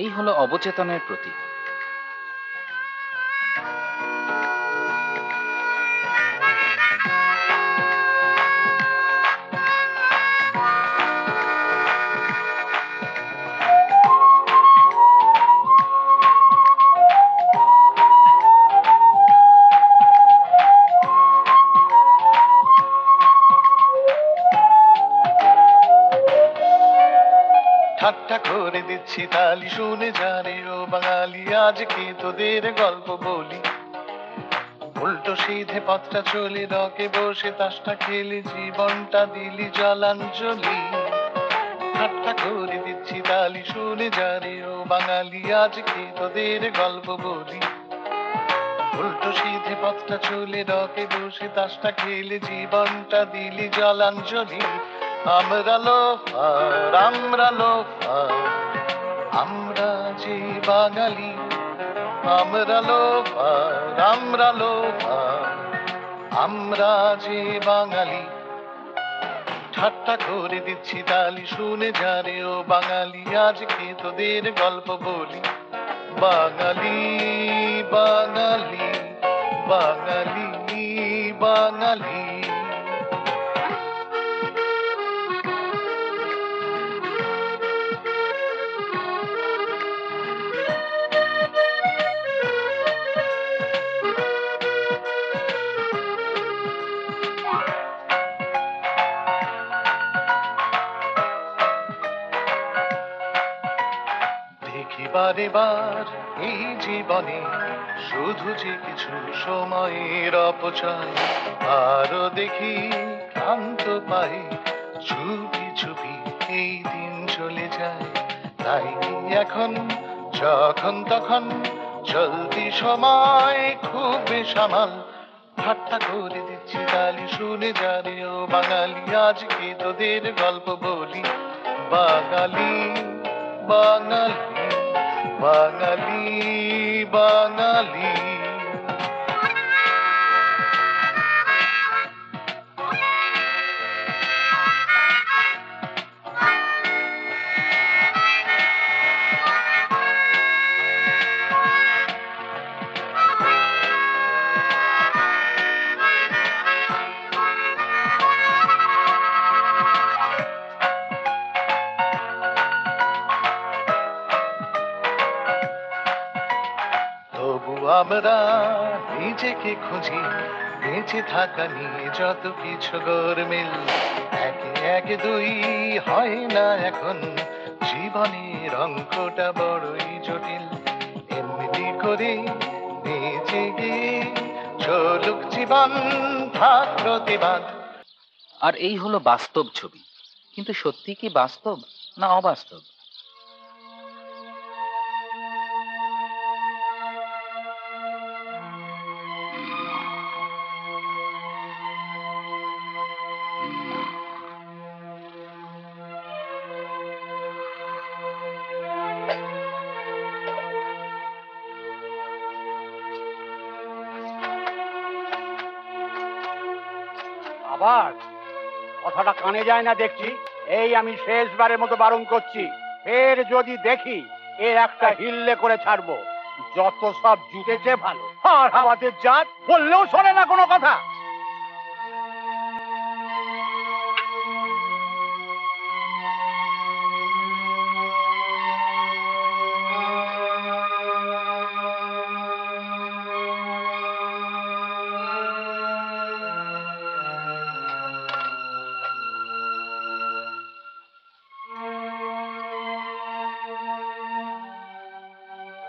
এই হলো অবচেতনের প্রতীক। ঠাট্টা করে দিচ্ছি তালি শুনে জানে ও বাঙালি, আজকে তোদের গল্প বলি। উল্টো সিধে পথটা চলে রকে বসে তাসটা খেলে জীবনটা দিলি জলাঞ্জলি। ঠাট্টা করে দিচ্ছি তালি শুনে জানে ও বাঙালি, আজকে তোদের গল্প বলি। উল্টো সিধে পথটা চলে রকে বসে তাসটা খেলে জীবনটা দিলি জলাঞ্জলি। আমরা লোফার, আমরা লোফার, আমরা যে বাঙালি। আমরা লোফার, আমরা লোফার, আমরা যে বাঙালি। ঠাট্টা করে দিচ্ছি তালি শুনে যারে ও বাঙালি, আজকে তোদের গল্প বলি। বাঙালি বাঙালি বাঙালি বাঙালি। দেখিবার এবার এই জীবনে শুধু যে কিছু সময়ের অপচয়, আরো দেখি ক্লান্ত পায়ে চুপি চুপি এই দিন চলে যায়। তাই কি এখন যখন তখন চলতি সময় খুব বেসামাল। ঠাট্টা করে দিচ্ছি তালি শুনে যারে ও বাঙালি, আজকে তোদের গল্প বলি। বাঙালি বাঙালি বাঙালি বাঙালি। তবু আমরা নিজেকে খুঁজি বেঁচে থাকা নিয়ে যত কিছু গরমিল। একে একে দুই হয় না এখন, জীবনের অঙ্কটা বড়ই জটিল। এমনি করে বেঁচে গিয়ে চলুক জীবন, থাক প্রতিবাদ। আর এই হলো বাস্তব ছবি। কিন্তু সত্যি কি বাস্তব না অবাস্তব? আবার কথাটা কানে যায় না দেখছি। এই আমি শেষবারের মতো বারণ করছি, ফের যদি দেখি এর একটা হিল্লে করে ছাড়বো। যত সব জুটেছে ভালো, আর আমাদের জাত বললেও শোনে না কোনো কথা।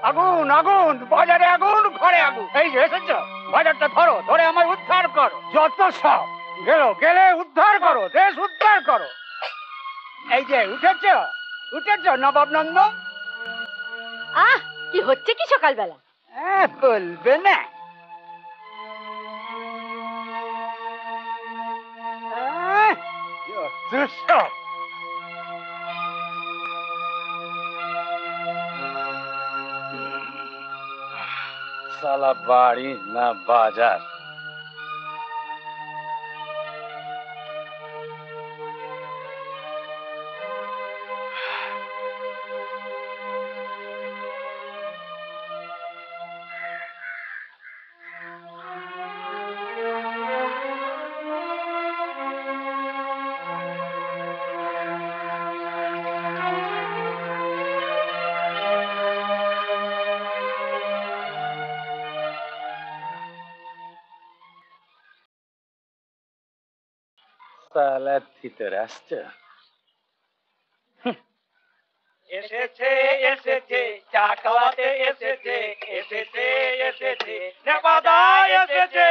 আগুন আগুন, বাজারে আগুন, ঘরে আগুন। এই যে এসেছ, বাজারটা ধরো, ধরে আমার উদ্ধার করো। যত সব গেলে উদ্ধার করো, দেশ উদ্ধার করো। এই যে উঠেছ উঠেছ নবাব নন্দন। আহ, কি হচ্ছে কি সকালবেলা? বলবে না। সব সালা বাড়ি না বাজার। সালাদ ভিতরে আসছে। এসেছে এসেছে চা খাওয়াতে এসেছে এসেছে এসেছে নেপাদা এসেছে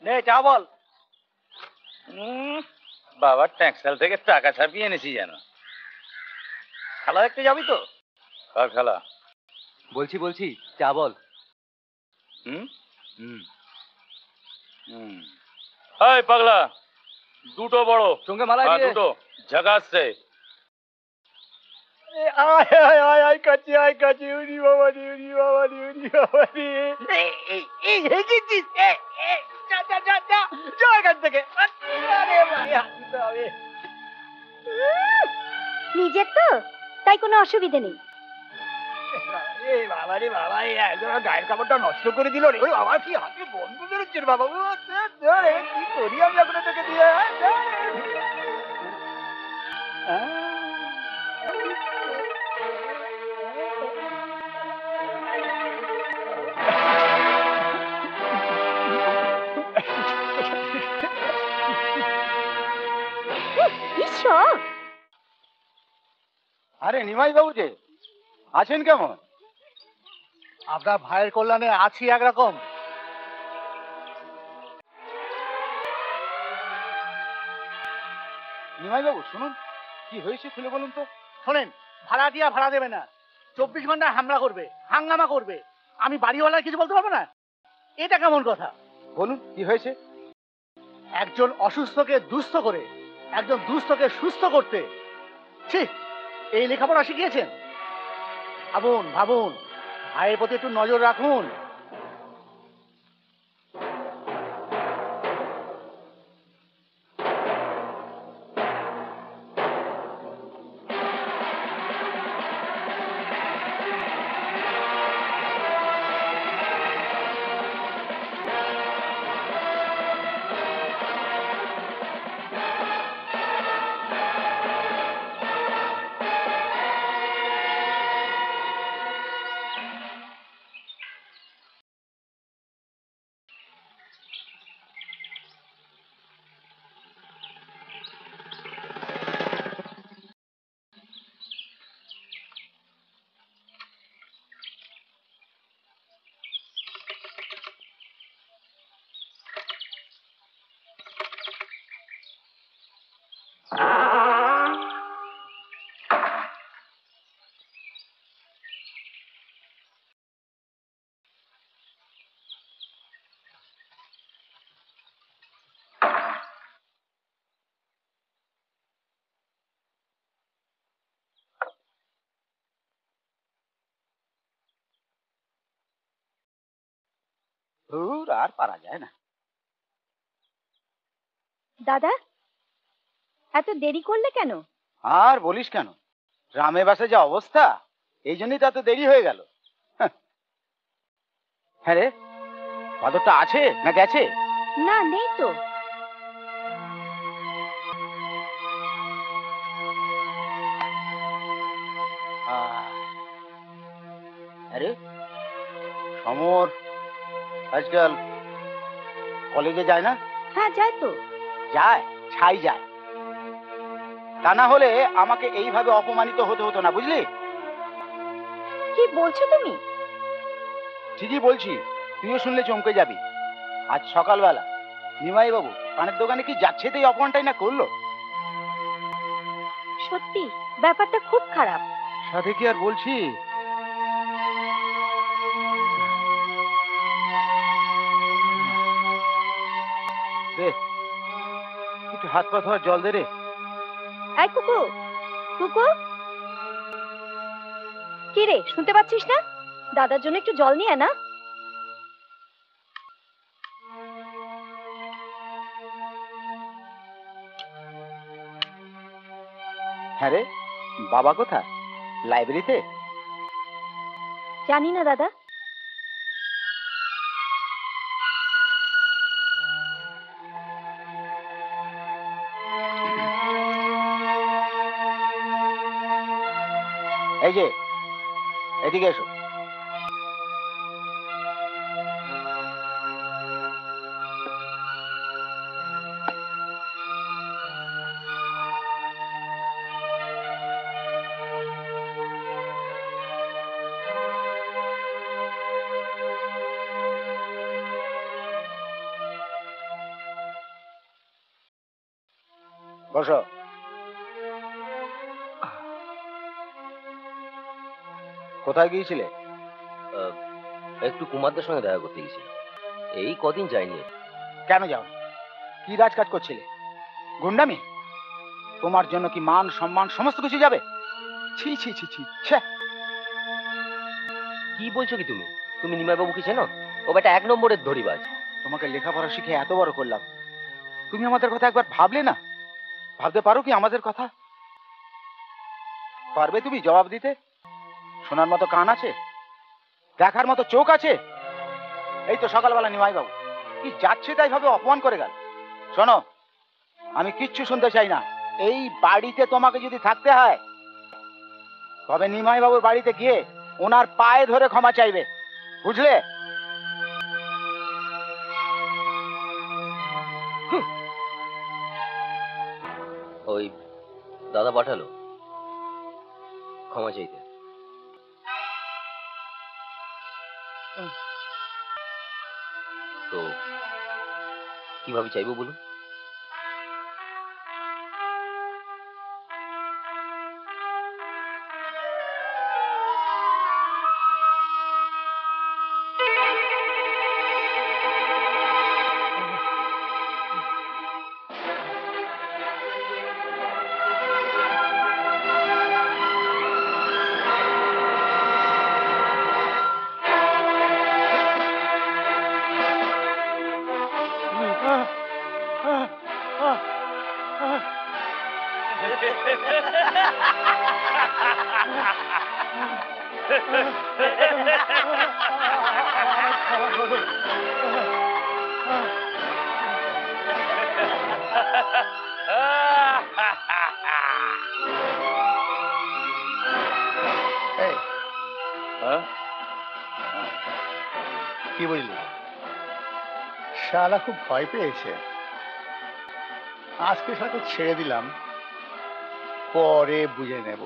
নে চা বল। বাবা ট্যাক্সাল থেকে টাকা ছাপিয়ে এনেছি যেন। খেলা দেখতে যাবি তো? কার খেলা? বলছি চা বল। হুম হুম, হুম। হাই পাগলা, দুটো বড় সঙ্গে মালাই আর দিয়ে। দুটো ঝাকাসছে। আয় আয় আয় আয় কাছে আয় কাছে উনি বাবা রে উনি বাবা রে উনি বাবা রে এই হেগেছিস যা যা যা যা যা এখান থেকে আরে ভাই হাসিতে হবে। নিজের তো তাই কোনো অসুবিধে নেই। এই বাবা রে বাবা এই একদম গায়ের কাপড়টা নষ্ট করে দিল রে। ওই বাবা কি হাতে বন্ধু বেরোচ্ছে রে বাবা। কি করি আমি এখন তোকে দিয়ে কি শখ! আরে নিমাই বাবু যে আছেন কেমন? আপনার ভাইয়ের কল্যাণে আছি একরকম। নিমাই বাবু শুনুন, কি হয়েছে খুলে বলুন তো। শোনেন, ভাড়া দিয়া ভাড়া দেবে না, 24 ঘন্টা হামলা করবে, হাঙ্গামা করবে। আমি বাড়িওয়ালার কিছু বলতে পারবো না? এটা কেমন কথা? বলুন কি হয়েছে। একজন অসুস্থকে দুস্থ করে একজন দুস্থকে সুস্থ করতে, ছি, এই লেখাপড়া শিখিয়েছেন? ভাবুন ভাবুন, ভাইয়ের প্রতি একটু নজর রাখুন। আর পারা যায় না। দাদা, এত দেরি করলে কেন? আর বলিস কেন, গ্রামে বাসে যা অবস্থা, এই জন্যই তো এত দেরি হয়ে গেল। হ্যাঁ রে, বাদরটা আছে না গেছে? না, নেই তো। আরে সমর আজকাল কলেজে যায় না? হ্যাঁ, যাই তো। যায়, ছাই যায়। তা না হলে আমাকে এইভাবে অপমানিত হতে হতো না, বুঝলি? কি বলছো তুমি? ঠিকই বলছি, তুইও শুনলে চমকে যাবি। আজ সকালবেলা নিমাই বাবু পানের দোকানে কি যাচ্ছেতেই অপমানটাই না করলো। সত্যি ব্যাপারটা খুব খারাপ। সাথে কি আর বলছি। দে একটু হাত পা ধোয়ার জল দে রে। এই কুকু, কুকু, কি রে, শুনতে পাচ্ছিস না? দাদার জন্য একটু জল নিয়ে আয় না। হ্যাঁ রে, বাবা কোথায়? লাইব্রেরিতে? জানি না দাদা। এই যে, এদিকে এসো। বসো। কোথায় গিয়েছিলে? একটু কুমারদের সঙ্গে দেখা করতে গেছিলাম, এই কদিন যাইনি। কেন যাও? কি রাজকাজ করছিলে? গুন্ডামি? তোমার জন্য কি মান সম্মান সমস্ত কিছু যাবে? ছি ছি ছি ছি ছে। কি বলছো কি তুমি? তুমি নিমাই বাবুকে চেনো? ও বেটা 1 নম্বরের ধরিবাজ। তোমাকে লেখাপড়া শিখে এত বড় করলাম, তুমি আমাদের কথা একবার ভাবলে না? ভাবতে পারো কি আমাদের কথা? পারবে তুমি জবাব দিতে? শোনার মতো কান আছে? দেখার মতো চোখ আছে? এই তো সকালবেলা নিমাই বাবু কি যাচ্ছে তাই ভাবে অপমান করে গেল। শোনো, আমি কিচ্ছু শুনতে চাই না। এই বাড়িতে তোমাকে যদি থাকতে হয় তবে নিমাই বাবুর বাড়িতে গিয়ে ওনার পায়ে ধরে ক্ষমা চাইবে, বুঝলে? ওই দাদা পাঠালো ক্ষমা চাইতে। তো কিভাবে চাইবো বলুন? এই, কি বুঝলি? শালা খুব ভয় পেয়েছে। আজকে সাথে ছেড়ে দিলাম, পরে বুঝে নেব।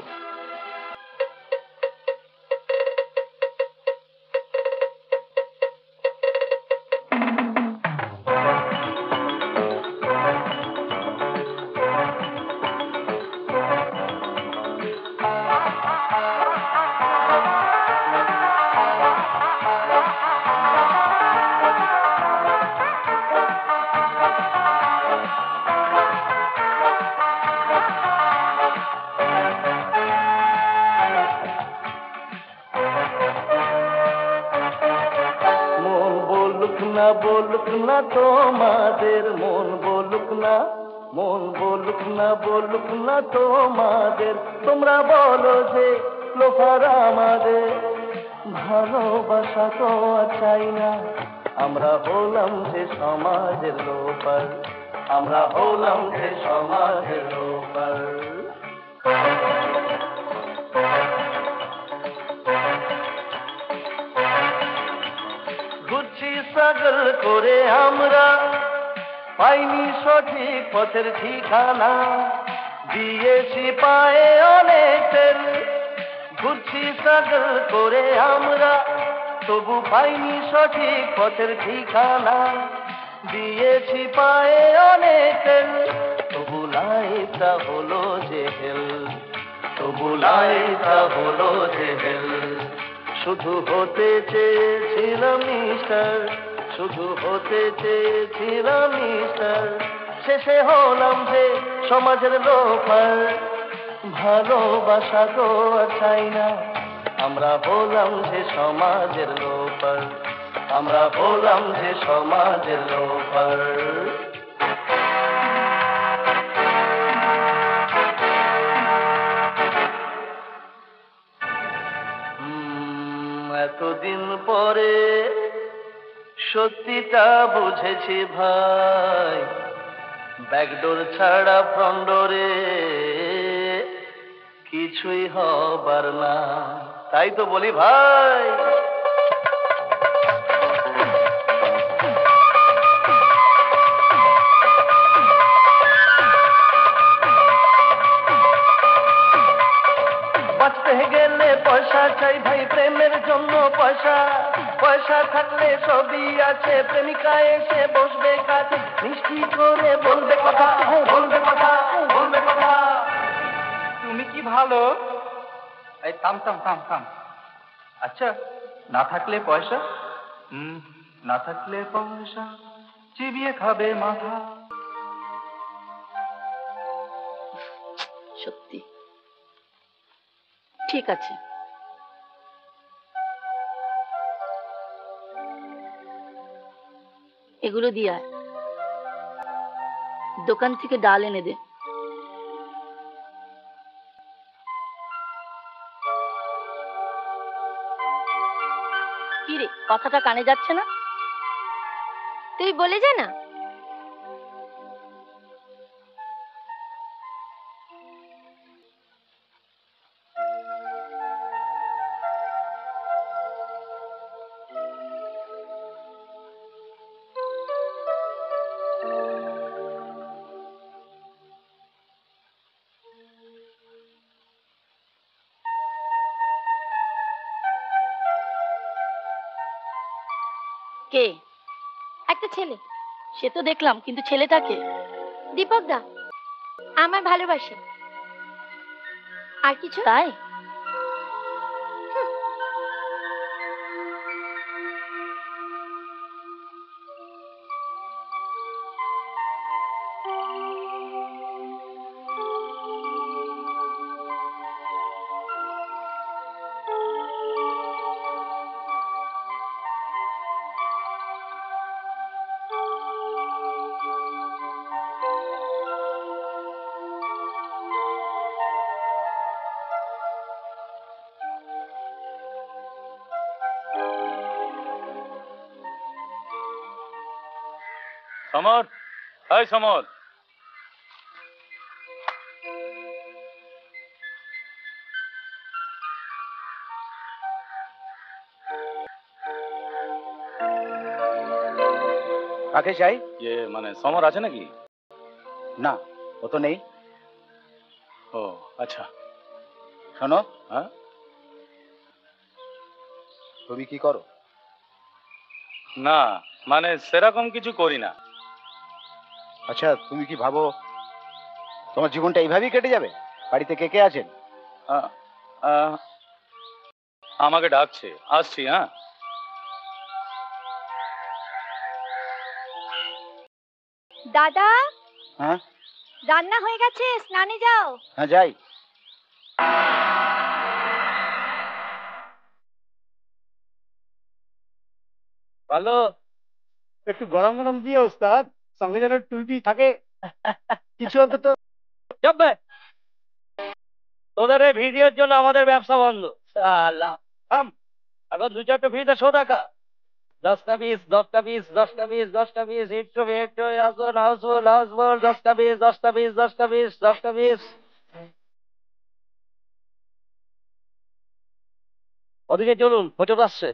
বলুক না তোমাদের মন, বলুক না মন, বলুক না তোমাদের। তোমরা বলো যে লোফার আমাদের, ভালোবাসা তো আর চাই না। আমরা হলাম যে সমাজের লোফার, আমরা হলাম যে সমাজের লোফার। ঘুরছি স্ট্রাগল করে আমরা, পাইনি সঠিক পথের ঠিকানা, দিয়েছি পায়ে অনেক তেল। ঘুরছি স্ট্রাগল করে আমরা, তবু পাইনি সঠিক পথের ঠিকানা, দিয়েছি পায়ে অনেক তেল। তবু লাইফটা হলো যে হেল, তবু লাইফটা হলো যে হেল। শুধু হতে চেয়েছিলাম মিস্টার, শুধু হতে চেয়েছিলাম মিস্টার, শেষে হলাম যে সমাজের লোফার। ভালোবাসা তো আর চাই না, আমরা হলাম যে সমাজের লোফার, আমরা হলাম যে সমাজের লোফার। এতদিন পরে সত্যিটা বুঝেছি ভাই, ব্যাকডোর ছাড়া ফ্রন্টডোরে কিছুই হবার না। তাই তো বলি ভাই, বাঁচতে গেলে পয়সা চাই ভাই, প্রেমের জন্য পয়সা। পয়সা থাকলে সবই আছে, প্রেমিকা এসে বসবে কাছে, মিষ্টি করে বলবে কথা, বলবে কথা। ভালো। এই থাম থাম থাম থাম। আচ্ছা, না থাকলে পয়সা? না থাকলে পয়সা চিবিয়ে খাবে মাথা। সত্যি ঠিক আছে। এগুলো দিয়ে আয়, দোকান থেকে ডাল এনে দে। কি রে, কথাটা কানে যাচ্ছে না? তুই বলে যা না। কে? একটা ছেলে। সে তো দেখলাম, কিন্তু ছেলেটাকে? দীপক দা, আমার ভালোবাসে। আর কিছু? তাই? সমর, এই সমর। কাকে চাই? মানে সমর আছে নাকি? না, ও তো নেই। ও আচ্ছা। শোনো, হ্যাঁ, তুমি কি করো? না মানে সেরকম কিছু করি না। আচ্ছা, তুমি কি ভাবো তোমার জীবনটা এইভাবেই কেটে যাবে? বাড়িতে কে কে আছেন? আহ, আহ, আমাকে ডাকছে, আসছি। হ্যাঁ, দাদা, হ্যাঁ রান্না হয়ে গেছে, স্নানে যাও। হ্যাঁ, যাই। ভালো। একটু গরম গরম দিয়ে ওস্তাদ, সঙ্গে যেন টুপি থাকে কিছু অন্তত। যাবে তোদের এই ভিডিওর জন্য আমাদের ব্যবসা বন্ধ। শালা থাম, এখন দু চারটে ফ্রিতে শো টাকা। 10টা পিস 10টা পিস 10টা পিস 10টা পিস হিট্রো হিট্রো হাউসবোল হাউসবোল হাউসবোল 10টা পিস 10টা পিস 10টা পিস 10টা পিস। ওদিকে চলুন, হোটেল আসছে।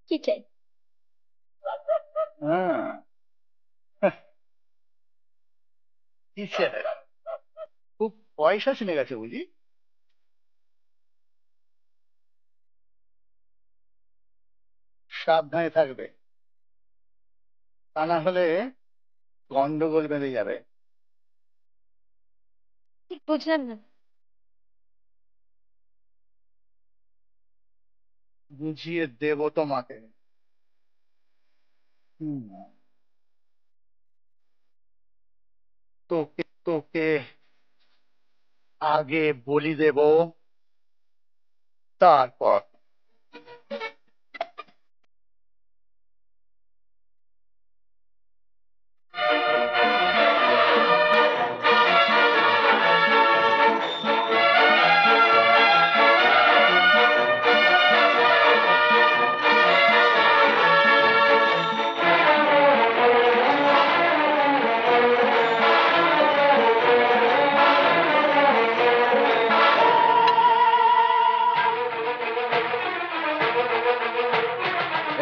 কি চাই? খুব পয়সা চিনে গেছে বুঝি। সাবধানে থাকবে, তা না হলে গন্ডগোল বেঁধে যাবে। ঠিক বুঝলাম না। বুঝিয়ে দেব তোমাকে। হুম, তোকে তোকে আগে বলি দেব, তারপর।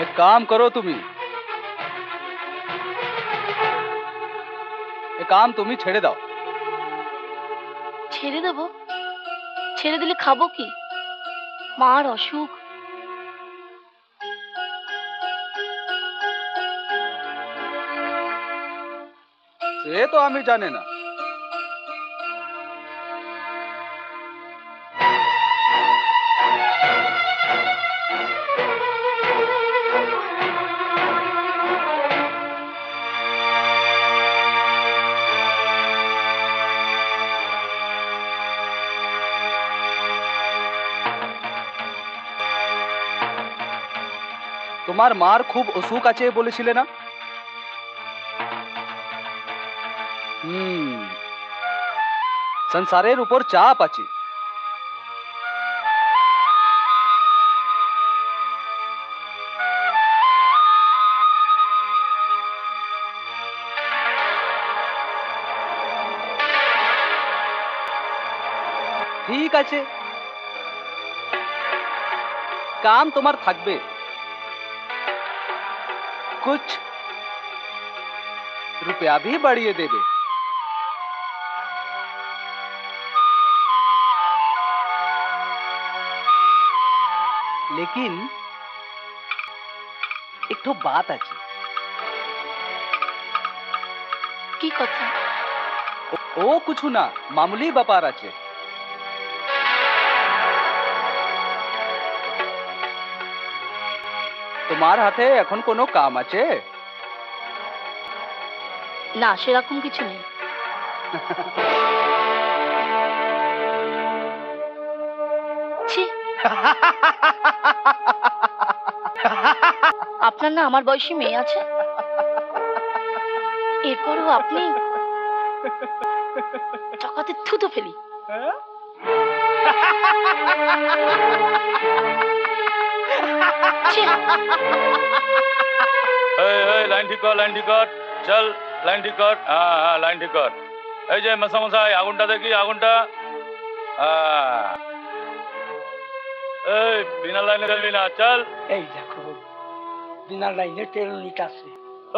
এক কাম করো তুমি, এ কাম তুমি ছেড়ে দাও। ছেড়ে দেবো? ছেড়ে দিলে খাবো কি? মার অসুখ। সে তো আমি জানি না। তোমার মার খুব অসুখ আছে বলেছিলে না? সংসারের উপর চাপ আছে। ঠিক আছে, কাম তোমার থাকবে, कुछ रुपया भी बढ़िए देबे। लेकिन एक तो बात আছে। কি কথা? ও কিছু না, মামুলি ব্যাপার আছে। তোমার হাতে এখন কোনো কাম আছে? না, সেরকম কিছু নেই। ছি, আপনার না আমার বয়সী মেয়ে আছে, এরপরও আপনি চকাতে থুতো ফেলি। ছি। লাইন ঠিক কর, লাইন ঠিক কর, চল লাইন ঠিক কর। হ্যাঁ হ্যাঁ, লাইন ঠিক কর। এই যে মশাই, আগুনটা দেখি, আগুনটা। এই বিনা লাইনে চলবি না, চল। এই দেখো, বিনা লাইনে তেল নিকাশে।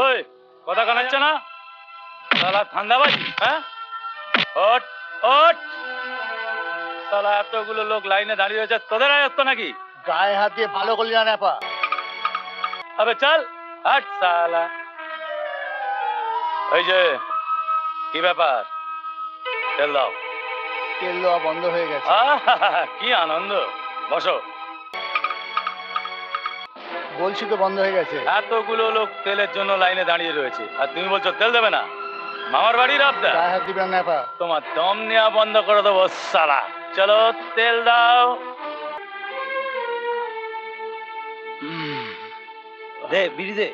ওই কথা কানাচ্ছে না, শালা ঠান্ডাবাজি। হ্যাঁ, ওট ওট, শালা এতগুলো লোক লাইনে দাঁড়িয়ে রয়েছে, তোদের আয়ত্ত নাকি? গায়ে হাত দিয়ে ভালো করলি না নেপা। আবে চল, হাট শালা। এই যে কি ব্যাপার, তেল দাও। তেল দেওয়া বন্ধ হয়ে গেছে। কি আনন্দ, বসো। বলছি তো বন্ধ হয়ে গেছে। এতগুলো লোক তেলের জন্য লাইনে দাঁড়িয়ে রয়েছে, আর তুমি বলছো তেল দেবে না? মামার বাড়ির আবদা। গায়ে হাত দিবে না নেপা। তোমার দম নেওয়া বন্ধ করে দেবো শালা। চলো তেল দাও। দে বিড়ি দে।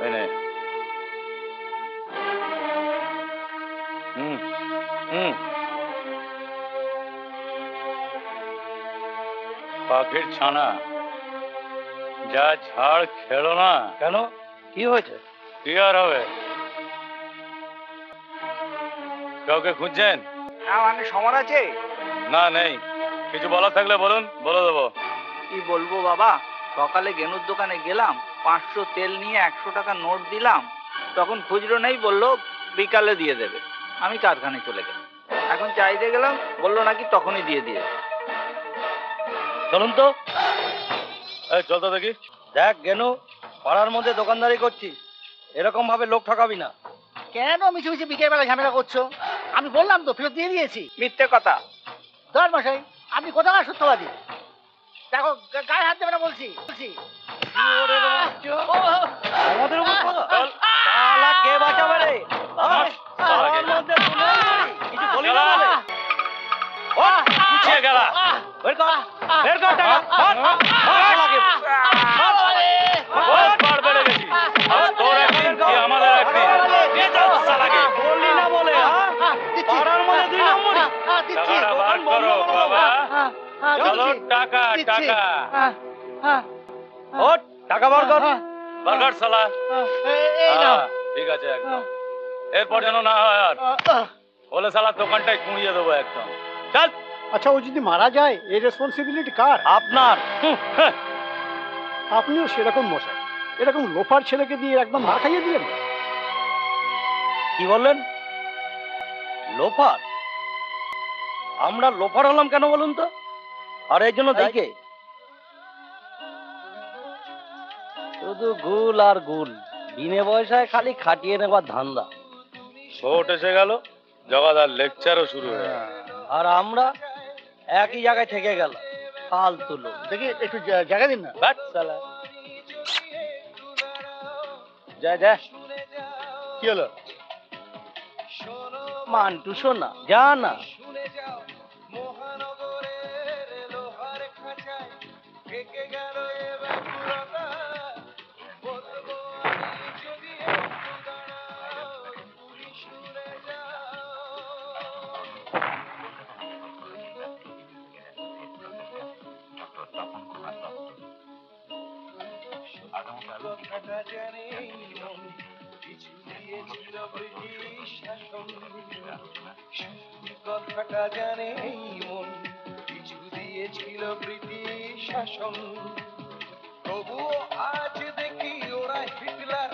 এই নে। হুম হুম, পাখির ছানা, যা ঝাড় খেলো না। কেন, কি হয়েছে? কি আর হবে? কাউকে খুঁজছেন? মানে সমান আছে? না, নেই। কিছু বলার থাকলে বলুন, বলে দেবো। কি বলবো বাবা, সকালে গেনুর দোকানে গেলাম, 500 তেল নিয়ে 100 টাকা নোট দিলাম, তখন খুচরো নেই, বললো বিকালে দিয়ে দেবে। আমি কারখানায় চলে গেলাম, এখন চাইতে গেলাম, বললো নাকি তখনই দিয়ে দিয়েছে। চলুন তো। এই চল তো দেখি। দেখ গেনু, পাড়ার মধ্যে দোকানদারি করছিস, এরকম ভাবে লোক ঠকাবি না। কেন মিছে মিছে বিকেল বেলা ঝামেলা করছো? আমি বললাম তো ফেরত দিয়ে দিয়েছি। মিথ্যে কথা। ধর মশাই, আপনি কোথাকার সত্যবাদী? দেখো গায়ে হাত দেবে না বলছি। আমাদের উপর কথা? চল। শালা কে বাঁচাবে রে? শালাকে। পাড়ার মধ্যে কিছু বলি না বলে? গুছিয়ে গেলা। বের কর, বের কর টাকা। শালাকে। বহুত বার বেড়ে গেছি। আজ তোর একদিন, কি আমাদের একদিন। নিয়ে যাও শালাকে। বললি না বলে, হ্যাঁ? পাড়ার মধ্যে 2 নম্বরই। টাকাটা বার করো বাবা। চলো টাকা, টাকা। ওঠ, টাকা বার কর। বার কর শালা। ঠিক আছে একদম। এরপর যেন না হয় আর। বলে শালা দোকানটাই কুড়িয়ে দেবো একদম। চল। আচ্ছা, ও যদি মারা যায় এই রেসপন্সিবিলিটি কার? আপনার। আপনিও সেরকম মশাই, এরকম লোফার ছেলেকে দিয়ে একদম মার খাইয়ে দিলেন। কি বললেন? লোফার? আমরা লোফার হলাম কেন বলুন তো? আর এর জন্য দায়ী কে? শুধু গুল আর গুল, বিনে পয়সায় খালি খাটিয়ে নেবার ধান্দা। ভোট এসে গেল, জগাদার লেকচারও শুরু হয়ে গেল। আর আমরা একই জায়গায় থেকে গেল, ফালতু লোক। দেখি একটু জায়গা দিন না। বাট শালা। যা যা। কি হলো? মান্টু শোনা, যা না। কথাটা জানে মন, কিছু দিয়েছিল ব্রিটিশ শাসন। তবুও আজ দেখি ওরা হিটলার,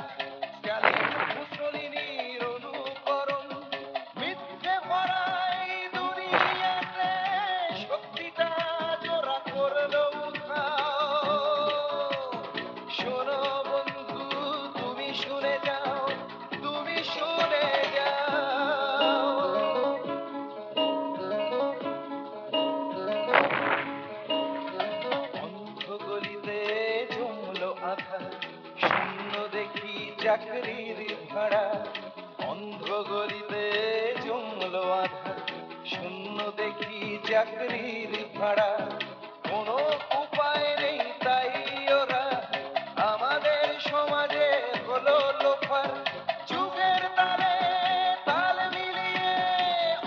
স্ট্যালিন, মুসলিনীর অনুকরণ। মিথ্যে ভরাই দুনিয়াতে সত্যিটা জোড়া করলো উধাও। শোনো বন্ধু, তুমি শুনে যাও, তুমি শুনে যাও। অন্ধগলিতে জমলো আধার, শূন্য দেখি চাকরির ভাড়া। অন্ধগলিতে জমলো আধার, শূন্য দেখি চাকরির ভাড়া। কোনো উপায় নেই তাই ওরা আমাদের সমাজে হলো লোফার। যুগের তালে তাল মিলিয়ে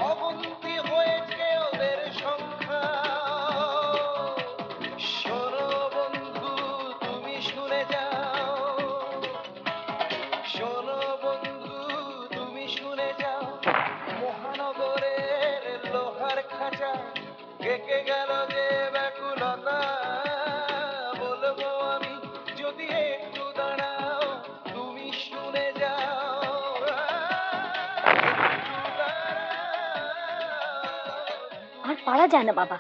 অবন্তি হয়েছে ওদের সংখ্যা। শোনো বন্ধু, তুমি শুনে যাও। শোনো বন্ধু, তুমি শুনে যাও। মহানগরের লোহার খাঁচা কেকে গেল যে ব্যাকুলতা। বলবো আমি যদি একটু দাঁড়াও, তুমি শুনে যাও। আর পারা যায় না বাবা,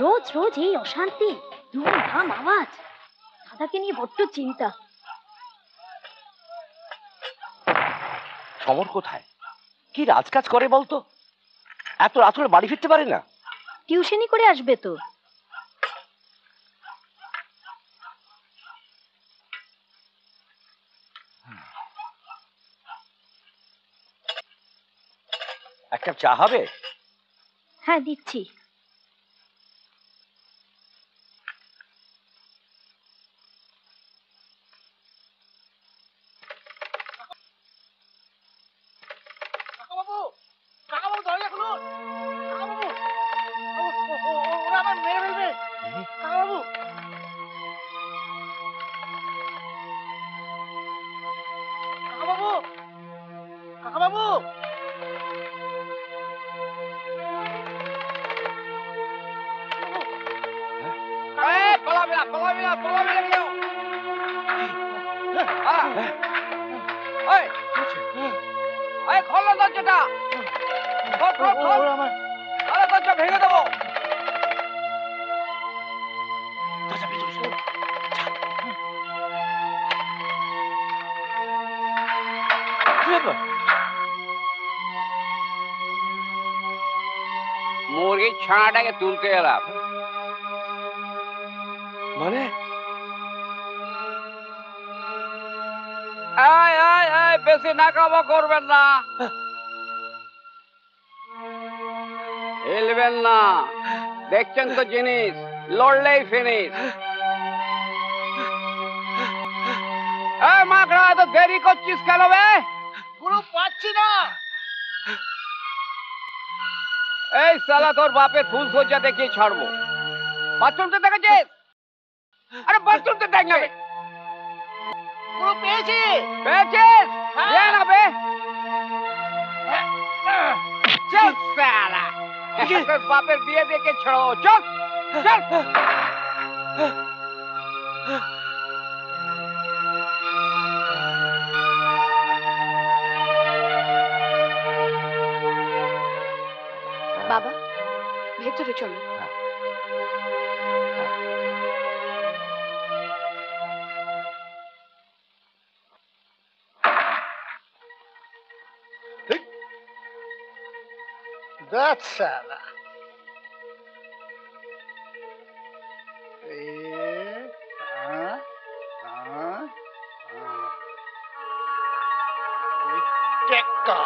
রোজ রোজ এই অশান্তি, ধুমধাম আওয়াজ। দাদাকে নিয়ে বড্ড চিন্তা। সমর কোথায়? কি রাজকাজ করে বলতো? এত রাত করে বাড়ি ফিরতে পারে না? টিউশনি করে আসবে তো। এক কাপ চা হবে? হ্যাঁ দিচ্ছি। কাকাবাবু, কাকাবাবু দরজা খুলুন। কাকাবাবু, ওরা আমার মেরে ফেলবে। কাকাবাবু, কাকাবাবু, কাকাবাবু। পালাবে না, পালাবে না, পালাবে না কেউ। খোল না দরজাটা। খোল, খোল, খোল। আরে দরজা ভেঙে দেবো। মুরগির ছানাটাকে তুলতে এলাম। মানে বেশি নাকামো করবেন না, হিলবেন না। দেখছেন তো জিনিস, লড়লেই ফিনিশ। মাকড়া, এত দেরি করছিস কেন বে? পুরো পাচ্ছি না। এই সালা তোর বাপের ফুল সজ্জা দেখিয়ে ছাড়বো। বাথরুমটা দেখেছিস? আরে বাথরুমটা দেখ না বে। পুরো পেয়েছি। পেয়েছিস? দে না বে। চল সালা, তোর বাপের বিয়ে দেখে ছাড়ো। চল চল। বাবা, ভেতরে চলো। সালা টেক্কা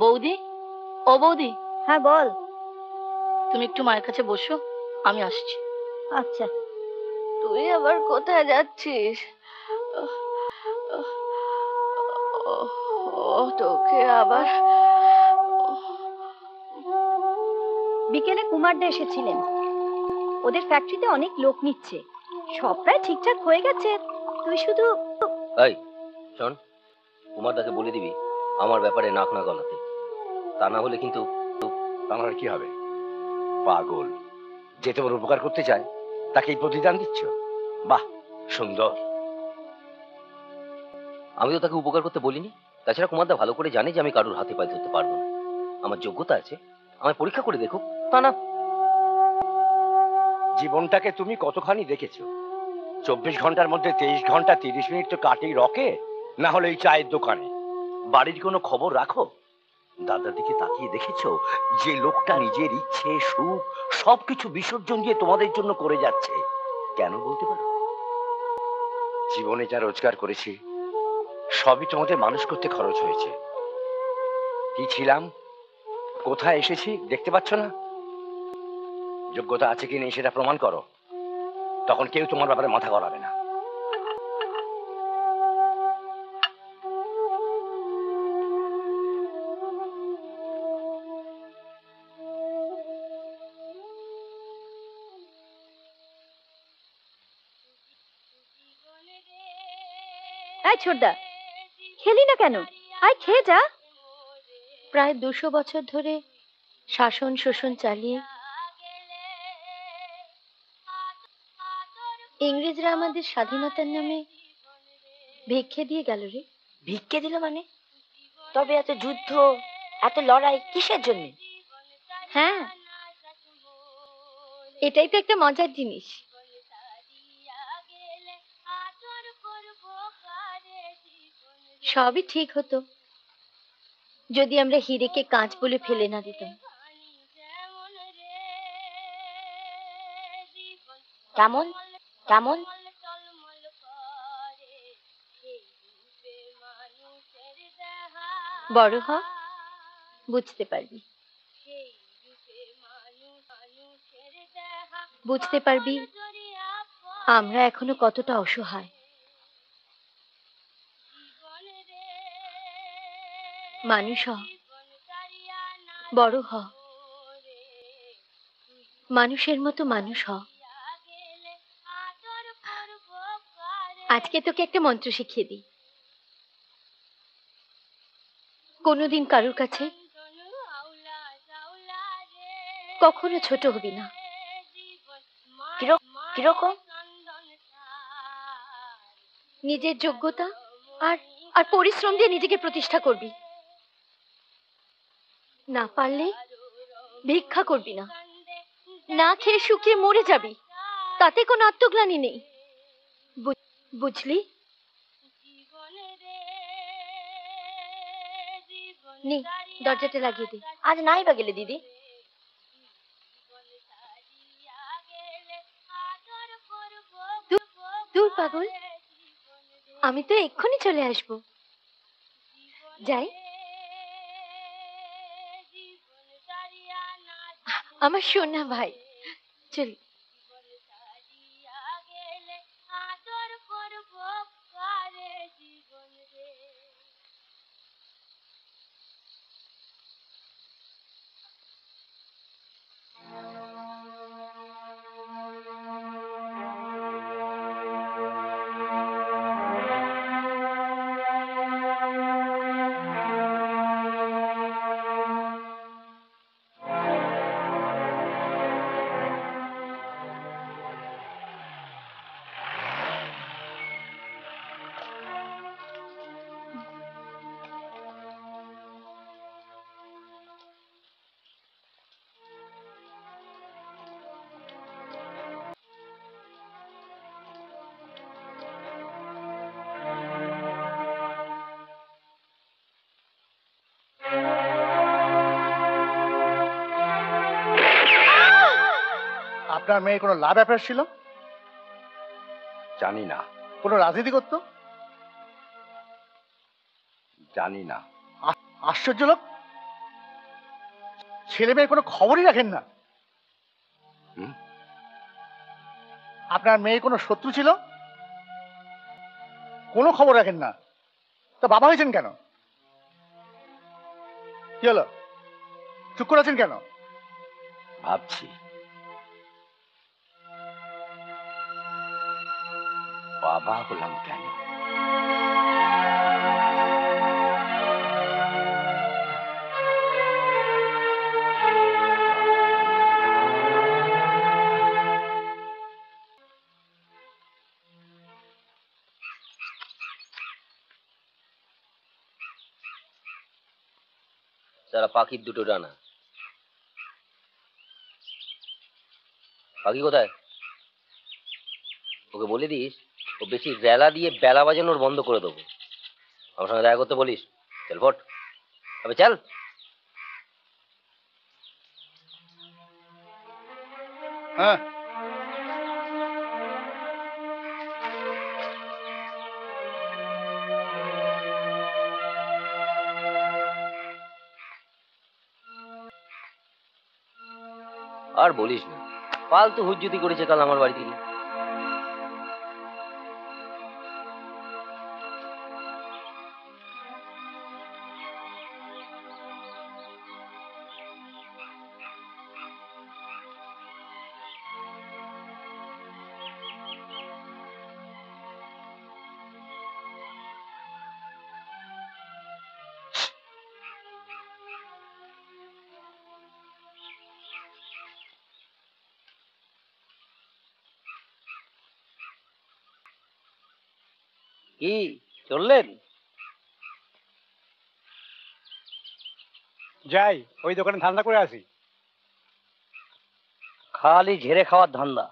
বৌদি, ও বৌদি, হ্যাঁ বল। তুমি একটু মায়ের কাছে বসো, আমি আসছি। আচ্ছা। তুই আবার কোথায় যাচ্ছিস? তোকে আবার বিকেলে কুমারদা এসেছিলেন, ওদের ফ্যাক্টরিতে অনেক লোক নিচ্ছে, সব প্রায় ঠিকঠাক হয়ে গেছে, তুই শুধু এই শোন, কুমারদাকে বলে দিবি আমার ব্যাপারে নাক না গলাতে, তা না হলে কিন্তু। আমার কি হবে? পাগল, যে তোমার উপকার করতে চায় তাকে প্রতিদান দিচ্ছ? বাহ, সুন্দর। আমি তো তাকে উপকার করতে বলিনি। তাছাড়া কুমারদা ভালো করে জানে যে আমি কারোর হাতে পায়ে ধরতে পারবো না। আমার যোগ্যতা আছে, আমায় পরীক্ষা করে দেখুক। তা না, জীবনটাকে তুমি কতখানি দেখেছো? 24 ঘন্টার মধ্যে 23 ঘন্টা 30 মিনিট তো কাটেই রকে, না হলে এই চায়ের দোকানে। বাড়ির কোনো খবর রাখো? দাদার দিকে তাকিয়ে দেখেছো যে লোকটা নিজের ইচ্ছে সুখ সবকিছু বিসর্জন দিয়ে তোমাদের জন্য করে যাচ্ছে? কেন বলতে পারো? জীবনে যা রোজগার করেছি সবই তোমাদের মানুষ করতে খরচ হয়েছে। কি ছিলাম, কোথায় এসেছি দেখতে পাচ্ছ না? যোগ্যতা আছে কি নেই সেটা প্রমাণ করো, তখন কেউ তোমার ব্যাপারে মাথা গলাবে না। এই ছোটদা, খেলি না কেন? আয় খেয়ে যা। প্রায় 200 বছর ধরে শাসন শোষণ চালিয়ে ইংরেজরা আমাদের স্বাধীনতার নামে ভিক্ষে দিয়ে গেল রে। ভিক্ষে দিল মানে? তবে এত যুদ্ধ, এত লড়াই কিসের জন্য? হ্যাঁ, এটাই তো একটা মজার জিনিস। সবই ঠিক হতো যদি আমরা হিরেকে কাঁচ বলে ফেলে না দিতাম। কেমন কেমন? বড় হ, বুঝতে পারবি। বুঝতে পারবি আমরা এখনো কতটা অসহায়। মানুষ হ, বড় হ, মানুষের মতো মানুষ হ। আজকে তোকে একটা মন্ত্র শিখিয়ে দিই। কোনোদিন কারোর কাছে কখনো ছোট হবি না। কিরকম? নিজের যোগ্যতা আর আর পরিশ্রম দিয়ে নিজেকে প্রতিষ্ঠা করবি। না পারলে ভিক্ষা করবি না, না খেয়ে শুকিয়ে মরে যাবি, তাতে কোনো আত্মগ্লানি নেই। বুঝলি? নে, দরজাটা লাগিয়ে দে। আজ নাই বা গেলে দিদি? দূর পাগল, আমি তো এক্ষুনি চলে আসবো। যাই। আমার সোনা ভাই, চল। আপনার মেয়ে কোনো লাভ অ্যাফেয়ার ছিল? জানি না, কোনো রাজনীতি করতো? জানি না। আশ্চর্য লোক, ছেলে মেয়ের কোনো খবরই রাখেন না। হুম? আপনার মেয়ের কোনো শত্রু ছিল? কোনো খবর রাখেন না। তো বাবা হয়েছেন কেন? কি হলো, চুপ করে আছেন কেন? ভাবছি বাবা হলাম কেন। সারা পাখির দুটো ডানা। পাখি কোথায়? ওকে বলে দিস ও বেশি রেলা দিয়ে বেলা বাজানোর বন্ধ করে দেবো। আমার সঙ্গে দেখা করতে বলিস। চল ফট, আবে চল। হ্যাঁ, আর বলিস না, ফালতু হুজ্জুতি করেছে কাল আমার বাড়ি থেকে। কি চললেন? যাই ওই দোকানে ধান্দা করে আসি। খালি ঝেড়ে খাওয়ার ধান্দা।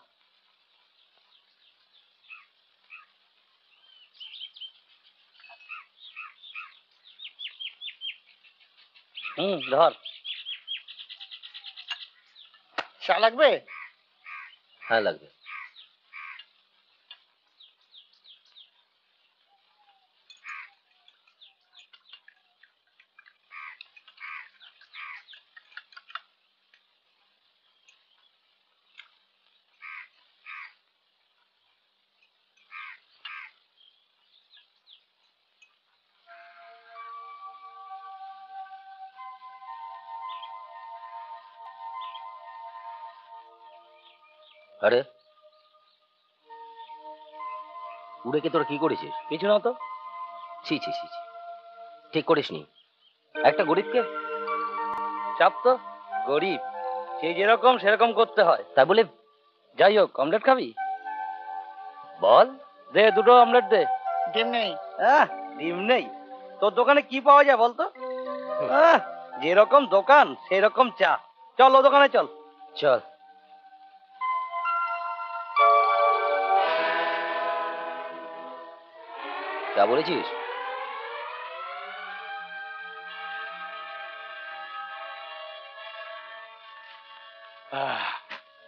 ধর। চা লাগবে? হ্যাঁ লাগবে। আরে উড়ে কে তোরা কি করেছিস? কিছু না তো। ছি ছি ছি ছি, ঠিক করিসনি। একটা গরিবকে চাপ তো, গরিব সে যেরকম সেরকম করতে হয়। তাই বলে যাই হোক, অমলেট খাবি? বল। দে, দুটো অমলেট দে। ডিম নেই। ডিম নেই? তোর দোকানে কি পাওয়া যায় বলতো? যেরকম দোকান সেরকম চা। চল ও দোকানে চল। চল। চা বলেছিস?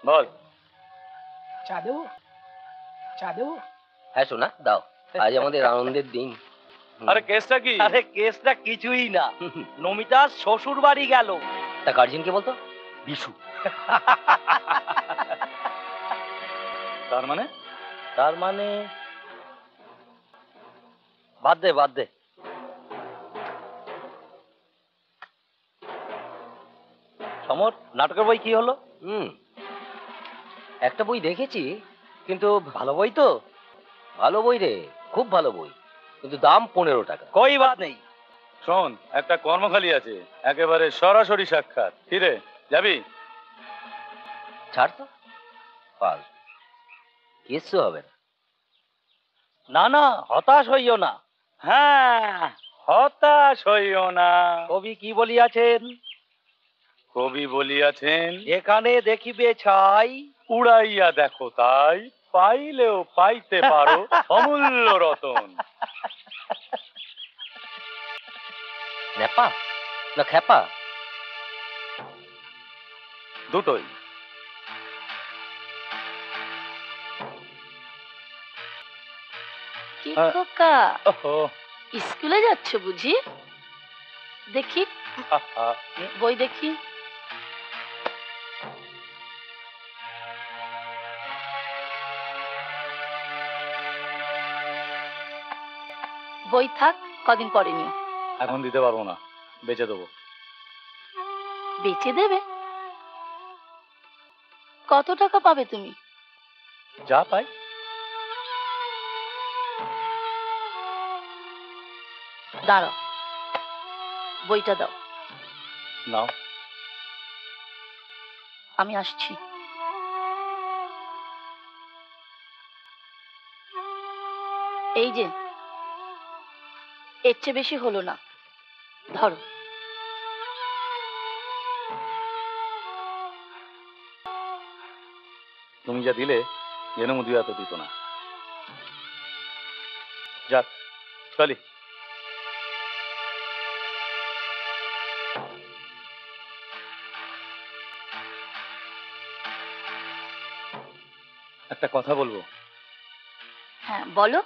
বল। চা দেবো? চা দেবো? হ্যাঁ শোনা, দাও। আজ আমাদের আনন্দের দিন। আরে কেসটা কি? আরে কেসটা কিছুই না, নমিতার শ্বশুর বাড়ি গেল। তা গার্জিয়ানকে বলতো বিশু। তার মানে? তার মানে বাদ দে বাদ দে। সমর, নাটকের বই কি হলো? একটা বই দেখেছি, কিন্তু ভালো বই তো। ভালো বই রে, খুব ভালো বই, কিন্তু দাম 15 টাকা। কই বাদ নেই। শোন, একটা কর্মখালি আছে, একেবারে সরাসরি সাক্ষাৎ। কি রে, যাবি? ছাড় তো, পাল কিচ্ছু হবে না। না না, হতাশ হইও না। হ্যাঁ, হতাশ হইও না। কবি কি বলিয়াছেন? কবি বলিয়াছেন, যেখানে দেখিবে ছাই, উড়াইয়া দেখো তাই, পাইলেও পাইতে পারো অমূল্য রতন। ন্যাপা না খ্যাপা? দুটোই। কি খোকা, ওহো, স্কুলে যাচ্ছ বুঝি? দেখি আহা, বই দেখি। বই থাক, কদিন পরে নিও। এখন দিতে পারবো না, বেচে দেবো। বেচে দেবে? কত টাকা পাবে তুমি? যা পাই। দাঁড়াও, বইটা দাও। নাও। আমি আসছি। এই যে, এর চেয়ে বেশি হলো না, ধরো। তুমি যা দিলে যেন মুদি এত দিত না। যাক, চলি। একটা কথা বলবো। হ্যাঁ বলো।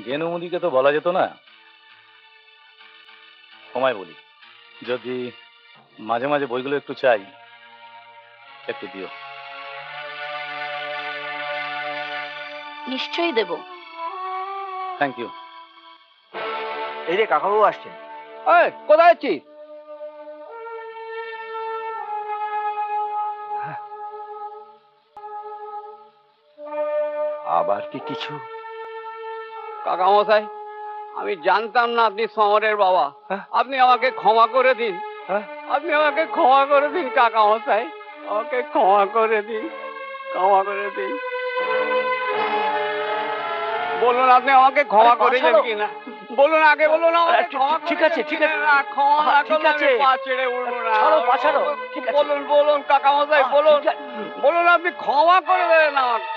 গেনুমুদিকে তো বলা যেত না? তোমায় বলি, যদি মাঝে মাঝে বইগুলো একটু চাই, একটু দিও। নিশ্চয়ই দেব। Thank you. এই যে কাকাবাবু আসছেন। কোথায় আছিস? আবার কি কিছু? কাকা মশাই, আমি জানতাম না আপনি সমরের বাবা। আপনি আমাকে ক্ষমা করে দিন। আপনি আমাকে ক্ষমা করে দিন কাকা মশাই, আমাকে ক্ষমা করে দিন, ক্ষমা করে দিন। বলুন আপনি আমাকে ক্ষমা করে দেন কিনা, বলুন আগে, বলুন আমাকে ক্ষমা করে ঠিক আছে, দেন ঠিক কিনা। আছে। না, ক্ষমা না ঠিক করলে আছে। আমি পা ছেড়ে উঠবো না। ছাড়ো, পা ছাড়ো। ঠিক আছে। বলুন, বলুন কাকা মশাই, বলুন, বলুন আপনি ক্ষমা করে দেন আমাকে।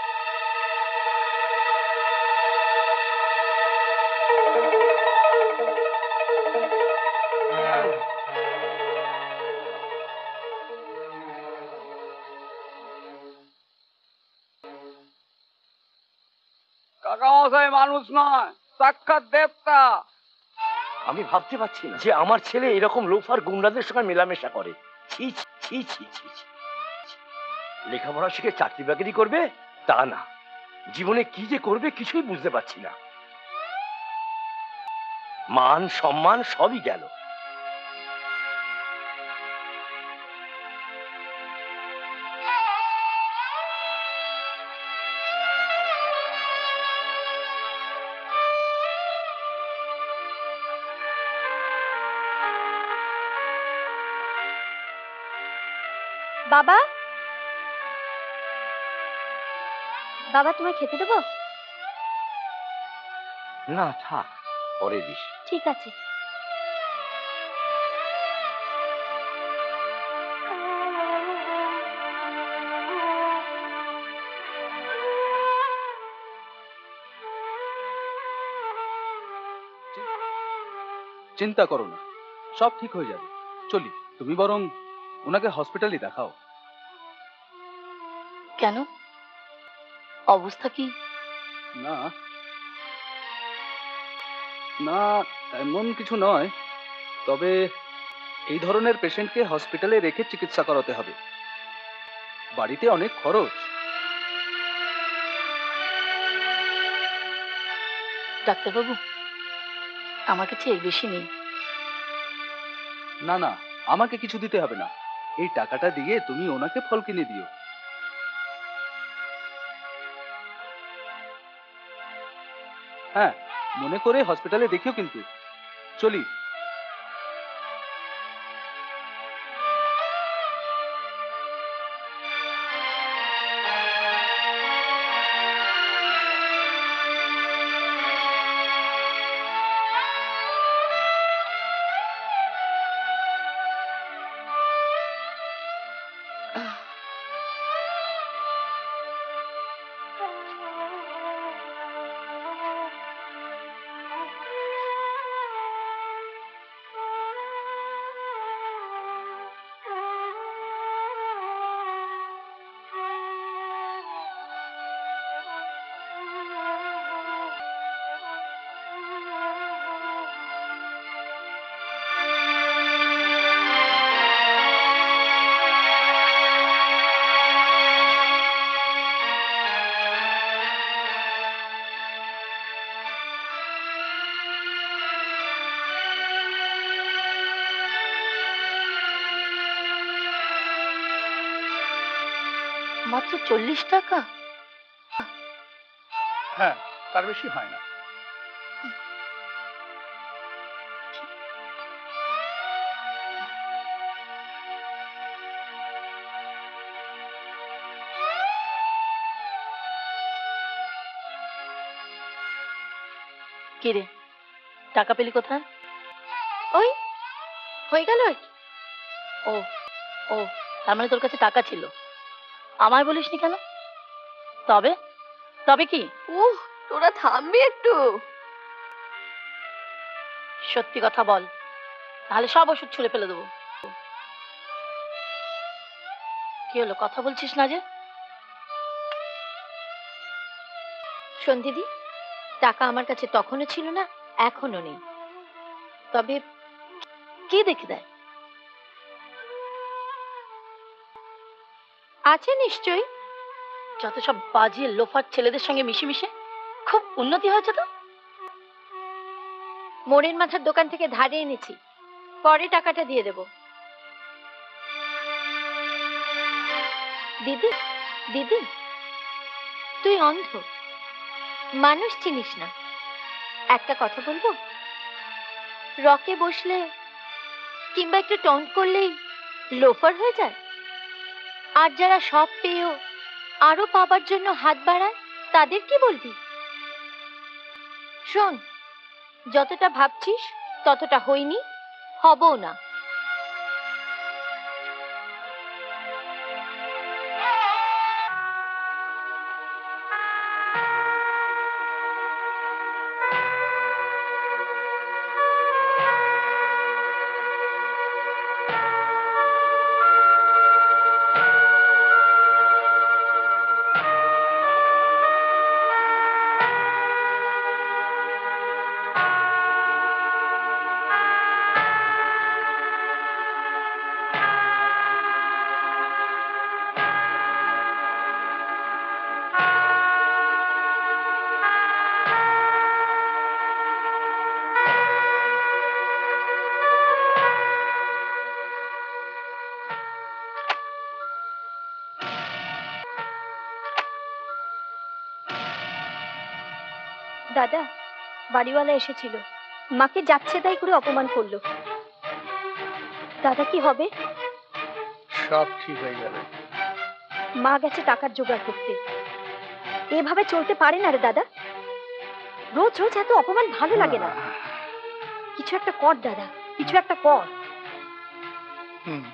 কাকা মশাই মানুষ নয়, সাক্ষাৎ দেবতা। আমি ভাবতে পারছি না যে আমার ছেলে এরকম লোফার গুন্ডাদের সঙ্গে মেলামেশা করে। ছি ছি ছি ছি ছি ছি। লেখাপড়া শিখে চাকরি বাকরি করবে তা না, জীবনে কি যে করবে কিছুই বুঝতে পারছি না। মান সম্মান সবই গেল। বাবা, বাবা তোমায় খেতে দেবো? না থাক, পরে দিস। ঠিক আছে। চিন্তা করো না, সব ঠিক হয়ে যাবে। চলি, তুমি বরং ওনাকে হসপিটালে দেখাও। কেন, অবস্থা কি? না না, এমন কিছু নয়, তবে এই ধরনের পেশেন্টকে হসপিটালে রেখে চিকিৎসা করাতে হবে, বাড়িতে অনেক খরচ। ডাক্তারবাবু, আমার কাছে এর বেশি নেই। না না, আমাকে কিছু দিতে হবে না, এই টাকাটা দিয়ে তুমি ওনাকে ফল কিনে দিও। হ্যাঁ, মনে করে হসপিটালে দেখিও কিন্তু। চলি। মাত্র 40 টাকা? হ্যাঁ, তার বেশি হয় না। কি রে, টাকা পেলি কোথায়? ওই হয়ে গেল আর কি। ও ও, তার মানে তোর কাছে টাকা ছিল, আমায় বলিসনি কেন? তবে তবে কি? উহ, তোরা থামবি একটু? সত্যি কথা বল, তাহলে সব ওষুধ ছুঁড়ে ফেলে দেবো। কি হলো, কথা বলছিস না যে? শোন দিদি, টাকা আমার কাছে তখনও ছিল না, এখনো নেই। তবে কি দেখে দেয়? আছে নিশ্চয়ই। যত সব বাজিয়ে লোফার ছেলেদের সঙ্গে মিশে মিশে খুব উন্নতি হয়েছে তো। মোড়ের মাথার দোকান থেকে ধারে এনেছি, পরে টাকাটা দিয়ে দেব। দিদি দিদি, তুই অন্ধ, মানুষ চিনিস না। একটা কথা বলবো, রকে বসলে কিংবা একটু টন্ট করলেই লোফার হয়ে যায়। আর যারা সব পেয়েও আরো পাবার জন্য হাত বাড়ায়, তাদের কি বলবি? শোন, যতটা ভাবছিস ততটা হইনি, হবও না। দাদা, বাড়িওয়ালা এসেছিল, মাকে যাচ্ছে তাই করে অপমান করলো। দাদা কি হবে? সব ঠিক হয়ে যাবে। মা গেছে টাকার জোগাড় করতে। এভাবে চলতে পারে না রে দাদা, রোজ রোজ এত অপমান ভালো লাগে না। কিছু একটা কর দাদা, কিছু একটা কর। হুম।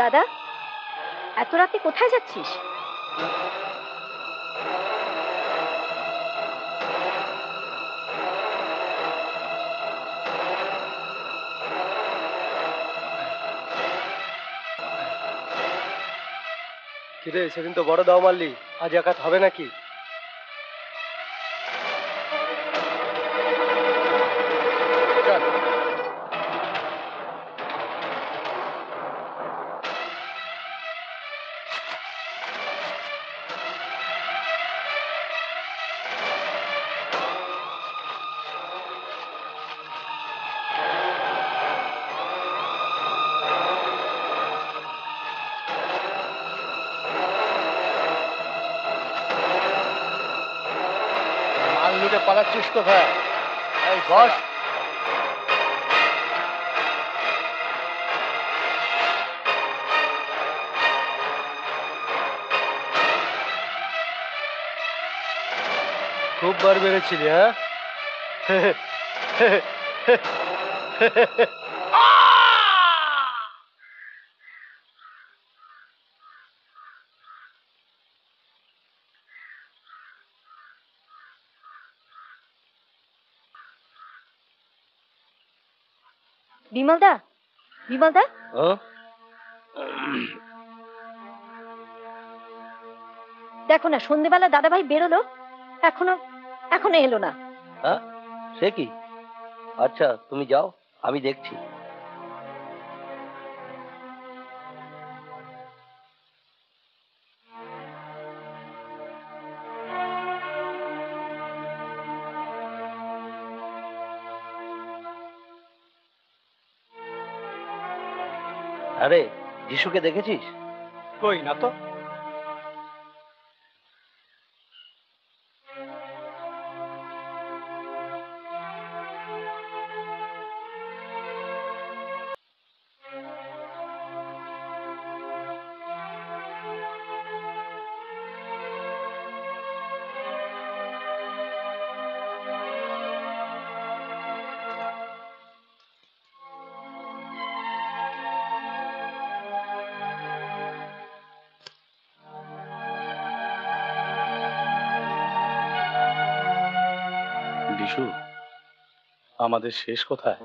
দাদা, এত রাতে কোথায় যাচ্ছিস? কিরে, সেদিন তো বড় দাও মারলি, আজ একাত হবে নাকি? মাল লুটে পালাচ্ছিস কোথায়? এই বস। খুব বার বেড়েছিলি, হ্যাঁ? বিমলদা, বিমলদা, দেখো না সন্ধেবেলা দাদাভাই বেরোলো, এখনো এখনো এলো না। হ্যাঁ, সে কি? আচ্ছা তুমি যাও, আমি দেখছি। আরে যিশুকে দেখেছিস? কই না তো। বিশু, আমাদের শেষ কোথায়?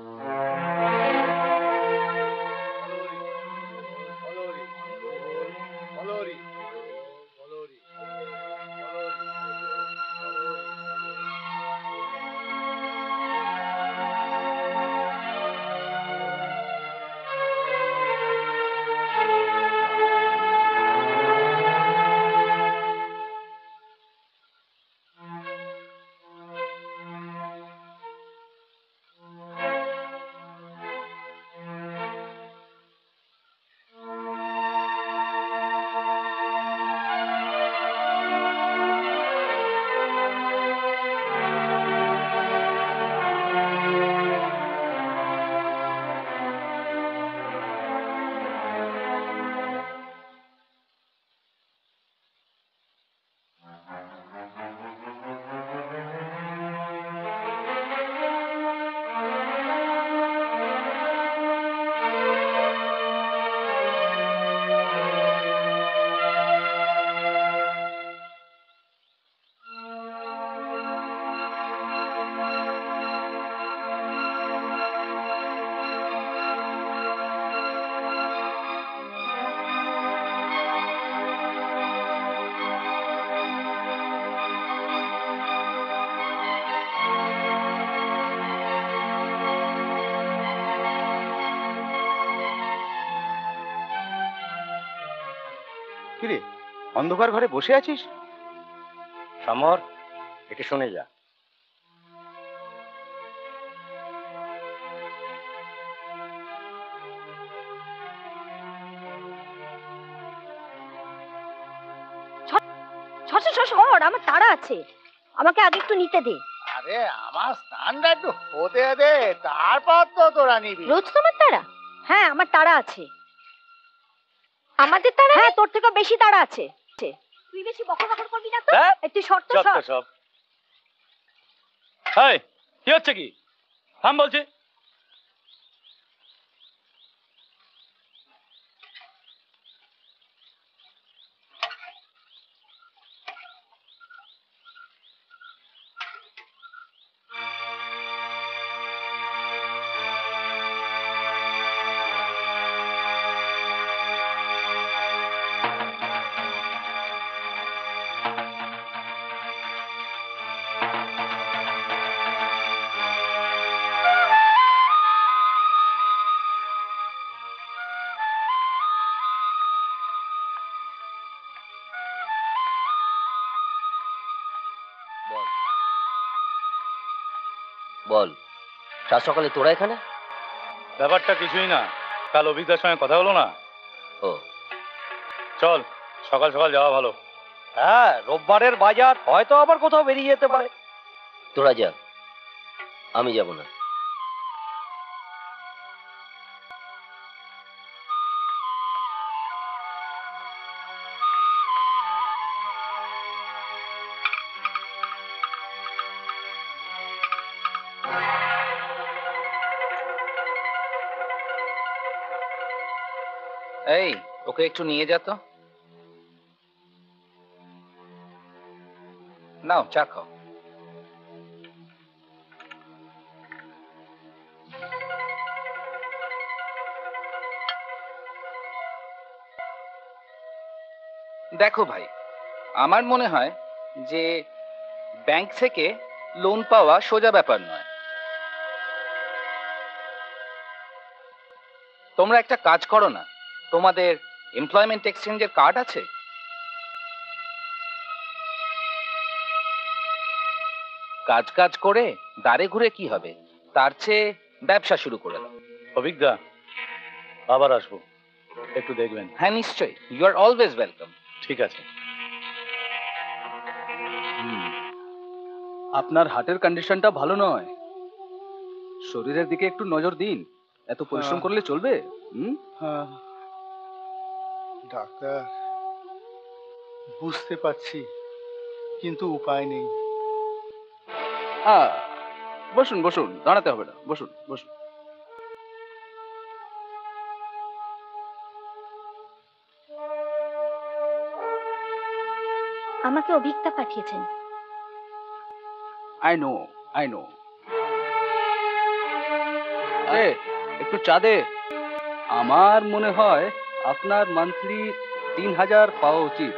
কিরে, অন্ধকার ঘরে বসে আছিস? সমর, একটু শুনে যা। শশর, আমার তাড়া আছে, আমাকে আগে একটু নিতে দে। আরে আমার স্নানটা একটু হতে দে, তারপর তো তোরা নিবি। রোজ তোমার তাড়া? হ্যাঁ, আমার তাড়া আছে। আমাদের তাড়া? হ্যাঁ, তোর থেকে বেশি তাড়া আছে। তুই বেশি বকর বকর করবি না তো। একটু শর্ত সব এই কি হচ্ছে কি? থাম বলছি। বল, সাত সকালে তোরা এখানে? ব্যাপারটা কিছুই না, কাল অভিজ্ঞতার সঙ্গে কথা হলো না। ও, চল সকাল সকাল যাওয়া ভালো। হ্যাঁ, রোববারের বাজার, হয়তো আবার কোথাও বেরিয়ে যেতে পারে। তোরা যা, আমি যাব না। এই, ওকে একটু নিয়ে যা তো। নাও, চা খাও। দেখো ভাই, আমার মনে হয় যে ব্যাংক থেকে লোন পাওয়া সোজা ব্যাপার নয়। তোমরা একটা কাজ করো না, তোমাদের এমপ্লয়মেন্ট এক্সচেঞ্জের কার্ড আছে? কাজ কাজ করে দাঁড়ে ঘুরে কি হবে, তার চেয়ে ব্যবসা শুরু করে দাও। অভিজ্ঞতা, আবার আসবো, একটু দেখবেন। হ্যাঁ নিশ্চয়ই, ইউ আর অলওয়েজ ওয়েলকাম। ঠিক আছে। আপনার হার্টের কন্ডিশনটা ভালো নয়, শরীরের দিকে একটু নজর দিন। এত পরিশ্রম করলে চলবে? ডাক্তার, বুঝতে পারছি, কিন্তু উপায় নেই। বসুন বসুন, দাঁড়াতে হবে না, বসুন বসুন। আমাকে অভিজ্ঞতা পাঠিয়েছেন। I know. একটু চা দে। আমার মনে হয় আপনার মান্থলি 3000 পাওয়া উচিত।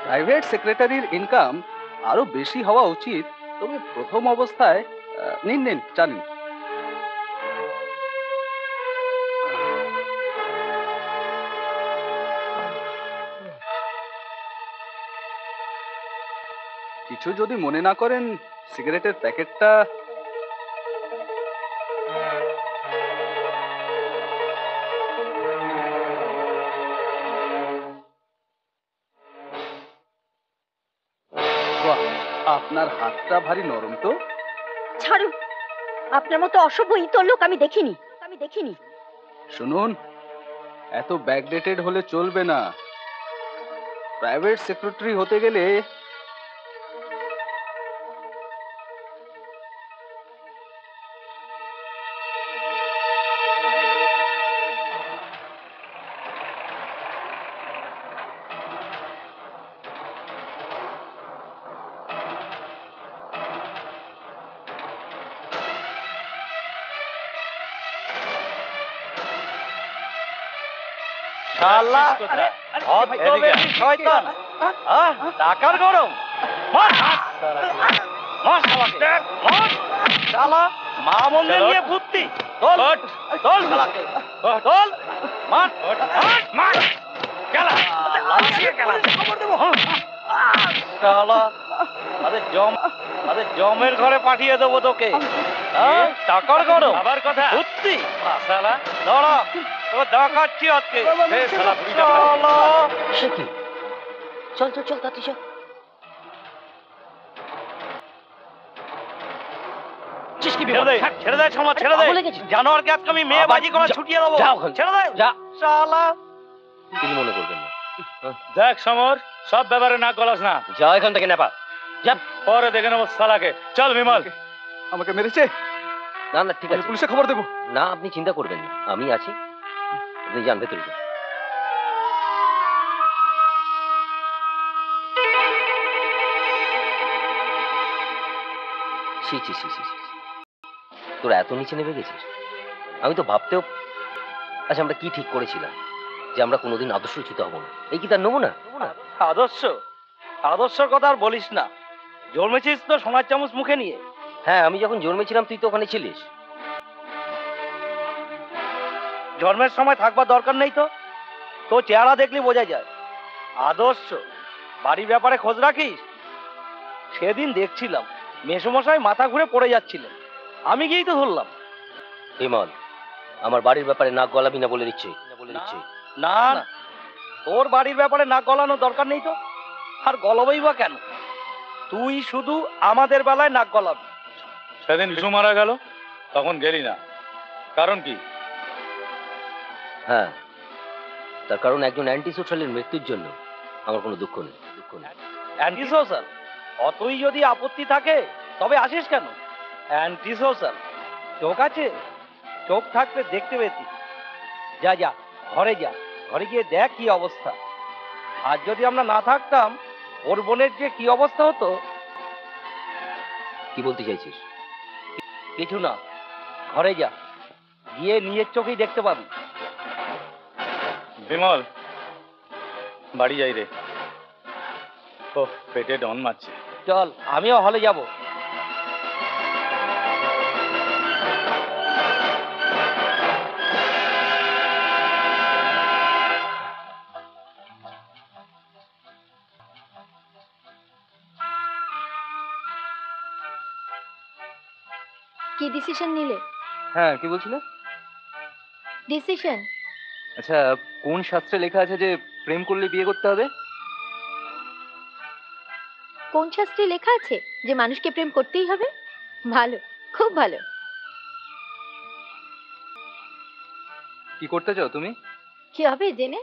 প্রাইভেট সেক্রেটারির ইনকাম আরো বেশি হওয়া উচিত। তবে প্রথম অবস্থায় নিন চা নিন। কিছু যদি মনে না করেন, সিগারেটের প্যাকেটটা। বাহ, আপনার হাতটা ভারী নরম তো। ছাড়ুন, আপনার মতো অসভ্য ইতর লোক আমি দেখিনি। শুনুন, এত ব্যাকডেটেড হলে চলবে না। প্রাইভেট সেক্রেটারি হতে গেলে টাকার গরম, মা মন্দির নিয়ে ভর্তি। জমের ঘরে পাঠিয়ে দেবো তোকে। টাকার গরম, আবার কথা ভর্তি। দাঁড়া, তোকে দেখাচ্ছি আজকে। সে কি? চল তাতে চল। ছেড়ে দে সময়, ছেড়ে দে। জানোয়ারকে আজকে আমি মেয়ে বাজি করা ছুটিয়ে দেবো। ছেড়ে দে। শালা, কিছু মনে করবেন না। দেখ সমর, সব ব্যাপারে না গলাস না। যা এখান থেকে, নেপা যা। পরে দেখে নেবো শালাকে। চল বিমল। আমাকে মেরেছে? না ঠিক আছে, পুলিশে খবর দেবো। না, আপনি চিন্তা করবেন না, আমি আছি। আপনি যান ভেতরে যান। ছি, তোরা এত নিচে নেমে গেছিস? আমি তো ভাবতেও। আচ্ছা, আমরা কি ঠিক করেছিলাম যে আমরা কোনোদিন আদর্শচ্যুত হব না? এই কি তার নমুনা? আদর্শের কথা আর বলিস না। জন্মেছিস তো সোনার চামচ মুখে নিয়ে। হ্যাঁ, আমি যখন জন্মেছিলাম তুই তো ওখানে ছিলিস। জন্মের সময় থাকবার দরকার নেই তো। তোর চেহারা দেখলে বোঝা যায়। আদর্শ বাড়ির ব্যাপারে খোঁজ রাখিস? সেদিন দেখছিলাম মেসোমশাই মাথা ঘুরে পড়ে যাচ্ছিলেন। আমি গিয়েই তো ধরলাম। বিমল, আমার বাড়ির ব্যাপারে নাক গলাবি না বলে দিচ্ছি। না না, তোর বাড়ির ব্যাপারে নাক গলানোর দরকার নেই তো। আর গলাবই বা কেন? তুই শুধু আমাদের বেলায় নাক গলাবি। সেদিন বিশু মারা গেল, তখন গেলি না, কারণ কি? হ্যাঁ, তার কারণ একজন অ্যান্টি সোশ্যালের মৃত্যুর জন্য আমার কোনো দুঃখ নেই। Anti social? অতই যদি আপত্তি থাকে তবে আসিস কেন? অ্যান্টি সোশ্যাল চোখ আছে? চোখ থাকলে দেখতে পেতি। যা যা, ঘরে যা, ঘরে গিয়ে দেখ কি অবস্থা। আর যদি আমরা না থাকতাম, ওর বোনের যে কি অবস্থা হতো। কি বলতে চাইছিস? কিছু না, ঘরে যা, গিয়ে নিজের চোখেই দেখতে পাবি। বিমল, বাড়ি যাই রে। ও পেটে ডন মারছে। চল, আমিও হলে যাব। কি ডিসিশন নিলে? হ্যাঁ, কি বলছিলে? ডিসিশন? আচ্ছা, কোন শাস্ত্রে লেখা আছে যে প্রেম করলে বিয়ে করতে হবে? কোন শাস্ত্রে লেখা আছে যে মানুষকে প্রেম করতেই হবে? ভালো, খুব ভালো। কি করতে চাও তুমি? কি হবে জেনে?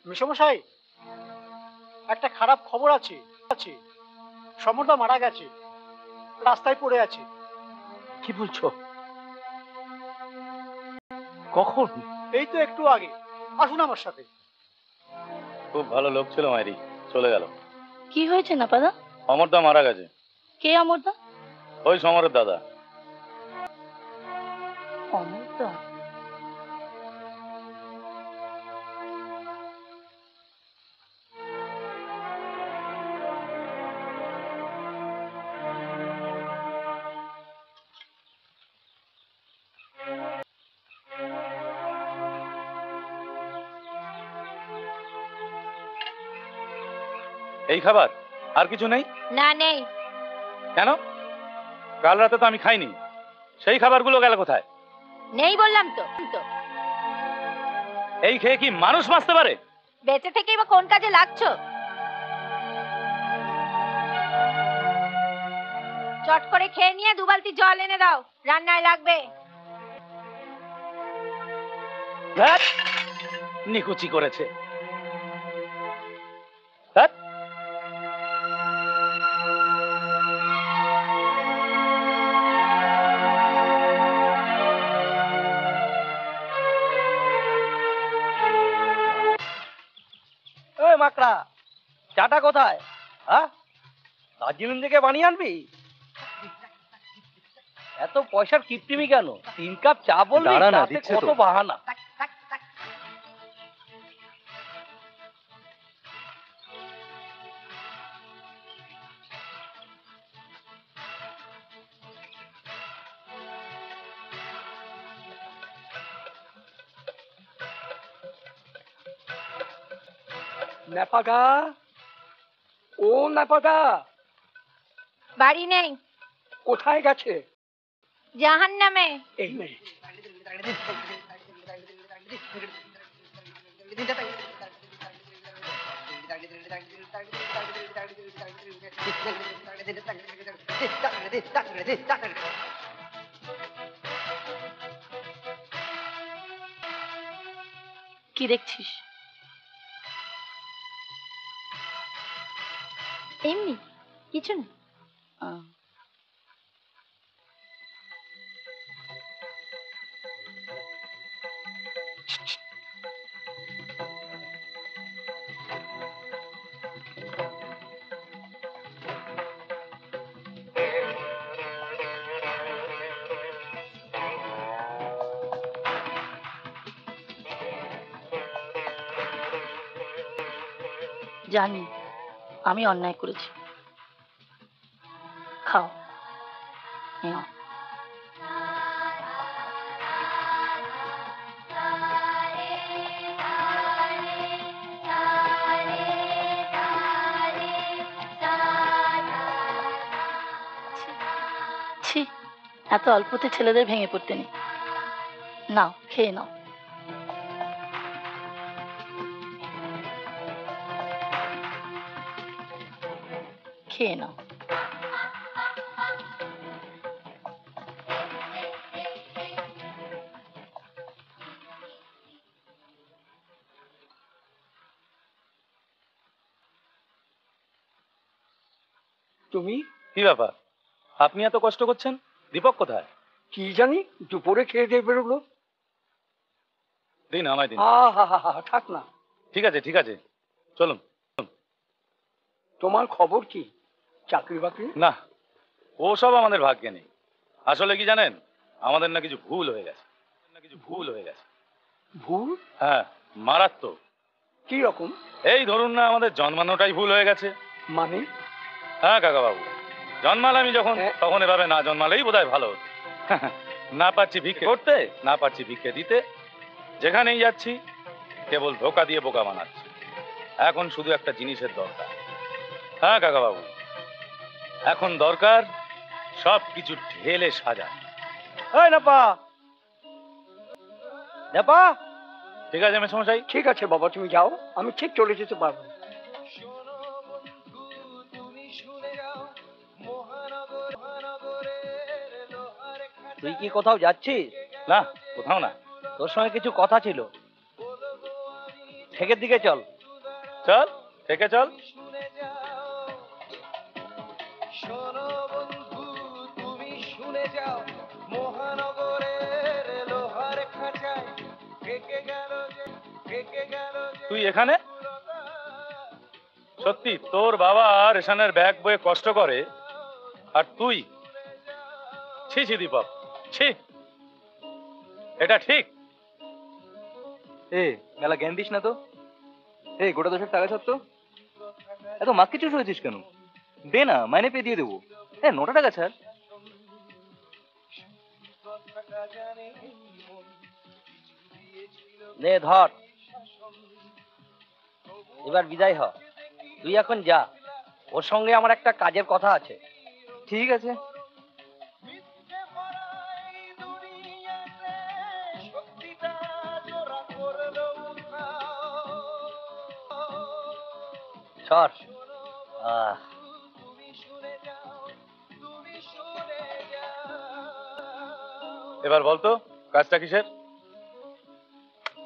মিশমশাই, একটা খারাপ খবর আছে। সমরদা মারা গেছে, রাস্তায় পড়ে আছে। কি বলছো? কখন? এই তো একটু আগে। আসুন আমার সাথে। খুব ভালো লোক ছিল মাইরি, চলে গেল। কি হয়েছে নাপাদা? অমরদা মারা গেছে। কে অমরদা? ওই সমরের দাদা। অমরদা? এই খাবার আর কিছু নেই? না, নেই। কেন? কাল রাতে তো আমি খাইনি, সেই খাবারগুলো গেল কোথায়? নেই বললাম তো। এই খেয়ে কি মানুষ বাঁচতে পারে? বেঁচে থেকেই বা কোন কাজে লাগছো? চট করে খেয়ে নিয়ে 2 বালতি জল এনে দাও, রান্নায় লাগবে। ধ্যাৎ, নিকুচি করেছে। ধ্যাৎ। ওই মাকড়া, চাটা কোথায়? হ্যাঁ, দার্জিলিং থেকে বানিয়ে আনবি? এত পয়সার কিপটিমি কেন? 3 কাপ চা বলবি, দাঁড়া না, তাতে দিচ্ছে কত তো। বাহানা। নেপাদা, ও নেপাদা, বাড়ি নেই। কোথায় গেছে? জাহান্নামে। এই মিনিট। কি দেখছিস? এমনি কিছু না। জানি আমি অন্যায় করেছি। খাও। নাও। ছি, এত অল্পতে ছেলেদের ভেঙে পড়তে নেই। নাও, খেয়ে নাও। খেয়ে নাও। তুমি কি ব্যাপার, আপনি এত কষ্ট করছেন? দীপক কোথায়? কি জানি, দুপুরে খেয়ে দিয়ে বেরোলো। দিন, আমায় দিন। থাক না। ঠিক আছে ঠিক আছে, চলুন। তোমার খবর কি? চাকরি বাকরি? না, ওসব আমাদের ভাগ্যে নেই। আসলে কি জানেন, আমাদের না কিছু ভুল হয়ে গেছে। ভুল? হ্যাঁ, মারাত্মক। কি রকম? এই ধরুন না, আমাদের জন্মানোটাই ভুল হয়ে গেছে। মানে? হ্যাঁ কাকা বাবু, জন্মালে আমি যখন, তখন এভাবে না জন্মালেই বোধহয় ভালো হতো। না পারছি ভিক্ষে করতে, না পারছি ভিক্ষে দিতে, যেখানেই যাচ্ছি কেবল ধোকা দিয়ে বোকা বানাচ্ছি। এখন শুধু একটা জিনিসের দরকার। হ্যাঁ কাকা বাবু, এখন দরকার সব কিছু ঢেলে সাজা। ঠিক আছে মেসমশাই। ঠিক আছে বাবা, তুমি যাও, আমি ঠিক চলে যেতে পারবো। তুই কি কোথাও যাচ্ছিস? না, কোথাও না। তোর সঙ্গে কিছু কথা ছিল। ঠেকের দিকে চল। চল, থেকে চল। তুই এখানে? সত্যি তোর বাবা রেশনের ব্যাগ বয়ে কষ্ট করে, আর তুই? ছি ছি দীপক, ছি। এটা ঠিক? মেলা জ্ঞান দিস না তো। গোটা 10 টাকা ছাড় তো। এত মাছ কিছু হয়েছিস কেন? দে না, মাইনে পেয়ে দিয়ে দেবো। 9 টাকা ছাড়। নে ধর, এবার বিদায় হ। তুই এখন যা, ওর সঙ্গে আমার একটা কাজের কথা আছে। ঠিক আছে। সর। এবার বলতো কাজটা কিসের?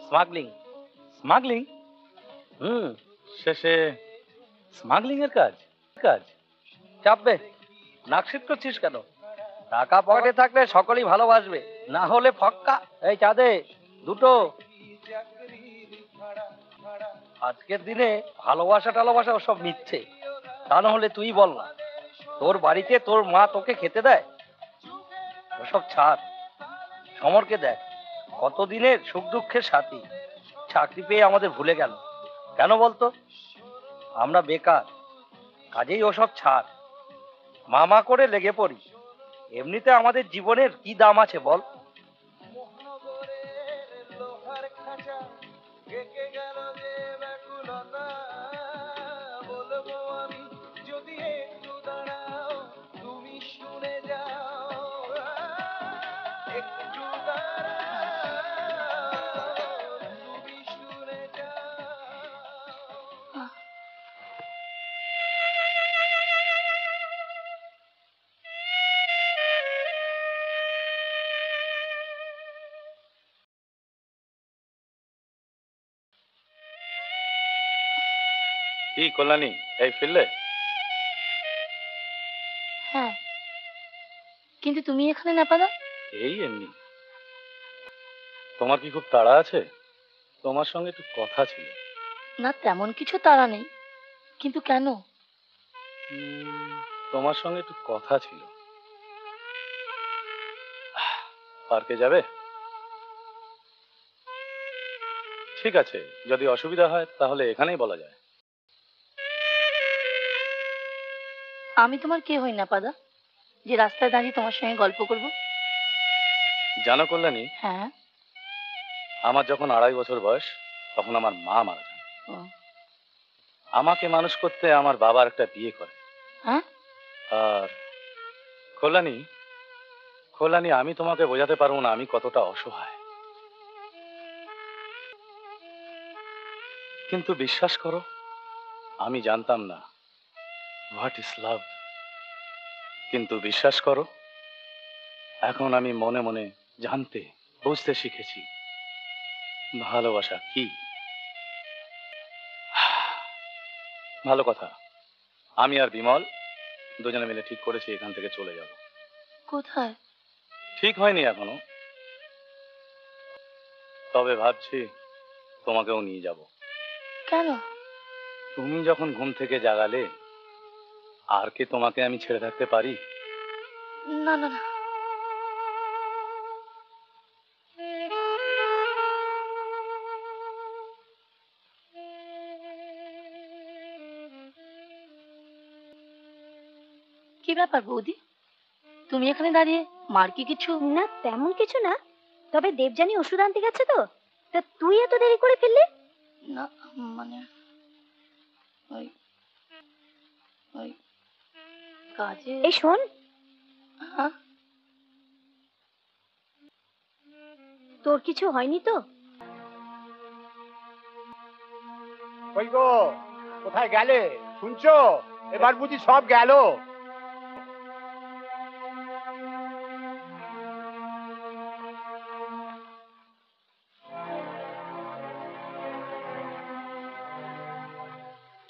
স্মাগলিং। স্মাগলিং? শেষে স্মাগলিং এর কাজ? চাপবে, নাকশিট করছিস কেন? টাকা পকেটে থাকলে সকলেই ভালোবাসবে, না হলে ফক্কা। এই চাঁদে দুটো। আজকের দিনে ভালোবাসা টালোবাসা ওসব মিথ্যে। তা না হলে তুই বল না, তোর বাড়িতে তোর মা তোকে খেতে দেয়? ওসব ছাড়। সমরকে দেখ, কতদিনের সুখ দুঃখের সাথী, চাকরি পেয়ে আমাদের ভুলে গেল। কেন বলতো? আমরা বেকার, কাজেই ওসব ছাড়। মামা করে লেগে পড়ি। এমনিতে আমাদের জীবনের কি দাম আছে বল? কি কল্যাণী, এই ফিরলে? হ্যাঁ, কিন্তু তুমি এখানে নাপাদা? এই এমনি। তোমার কি খুব তাড়া আছে? তোমার সঙ্গে একটু কথা ছিল। না, তেমন কিছু তাড়া নেই, কিন্তু কেন? তোমার সঙ্গে একটু কথা ছিল। পার্কে যাবে? ঠিক আছে, যদি অসুবিধা হয় তাহলে এখানেই বলা যায়। আমি তোমার কে হই নাপাদা যে রাস্তায় দাঁড়িয়ে তোমার সঙ্গে গল্প করব? জানো কল্যাণী, হ্যাঁ। আমার যখন 2.5 বছর বয়স তখন আমার মা মারা যান। ও, আমাকে মানুষ করতে আমার বাবার একটা বিয়ে করে। হ্যাঁ? আর কল্যাণী, কল্যাণী, আমি তোমাকে বোঝাতে পারবো না আমি কতটা অসহায়। কিন্তু বিশ্বাস করো, আমি জানতাম না হোয়াট ইজ লাভ। কিন্তু বিশ্বাস করো, এখন আমি মনে মনে জানতে বুঝতে শিখেছি ভালোবাসা কি। ভালো কথা, আমি আর বিমল দুজনে মিলে ঠিক করেছি এখান থেকে চলে যাব। কোথায়? ঠিক হয়নি এখনো, তবে ভাবছি তোমাকেও নিয়ে যাব। কেন? তুমি যখন ঘুম থেকে জাগালে, আর কি তোমাকে আমি ছেড়ে থাকতে পারি? না না না, কি ব্যাপার বৌদি, তুমি এখানে দাঁড়িয়ে? মার কি কিছু? না, তেমন কিছু না। তবে দেবযানী ওষুধ আনতে গেছে তো, তা তুই এত দেরি করে ফিরলি? না, মানে ওই ওই কাজে। এই শোন, হ্যাঁ? তোর কিছু হয়নি তো? কই গো, কোথায় গেলে? শুনছো? এবার বুঝি সব গেল?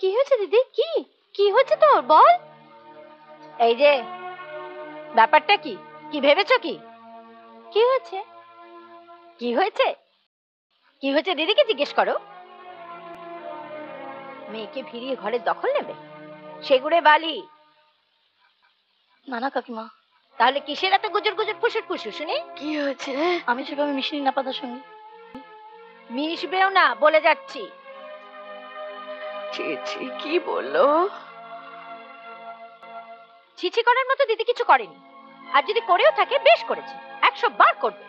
কি হয়েছে দিদি? কি কি হয়েছে তোর, বল। এই যে ব্যাপারটা কি, কি ভেবেছো? কি কি হয়েছে? কি হয়েছে? কি হয়েছে দিদিকে জিজ্ঞেস করো। মেয়েকে ফিরিয়ে ঘরের দখল নেবে? সেগুড়ে বালি। না না কাকিমা। তাহলে কিসের এত গুজর গুজর ফুসুর ফুসুর শুনি? কি হয়েছে? আমি সেভাবে মিশিনি নাপাদার সঙ্গে। মিশবেও না, বলে যাচ্ছি। ছি ছি, কি বললো? ছিছি করার মতো দিদি কিছু করেনি, আর যদি করেও থাকে বেশ করেছে, 100 বার করবে।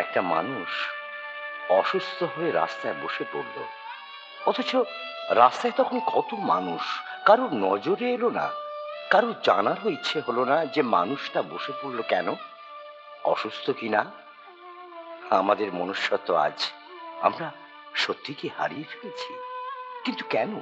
একটা মানুষ অসুস্থ হয়ে রাস্তায় বসে পড়ল, অথচ রাস্তায় তখন কত মানুষ, কারোর নজরে এলো না, কারোর জানারও ইচ্ছে হলো না যে মানুষটা বসে পড়লো কেন, অসুস্থ কিনা। আমাদের মনুষ্যত্ব আজ আমরা সত্যি কি হারিয়ে ফেলেছি? কিন্তু কেন?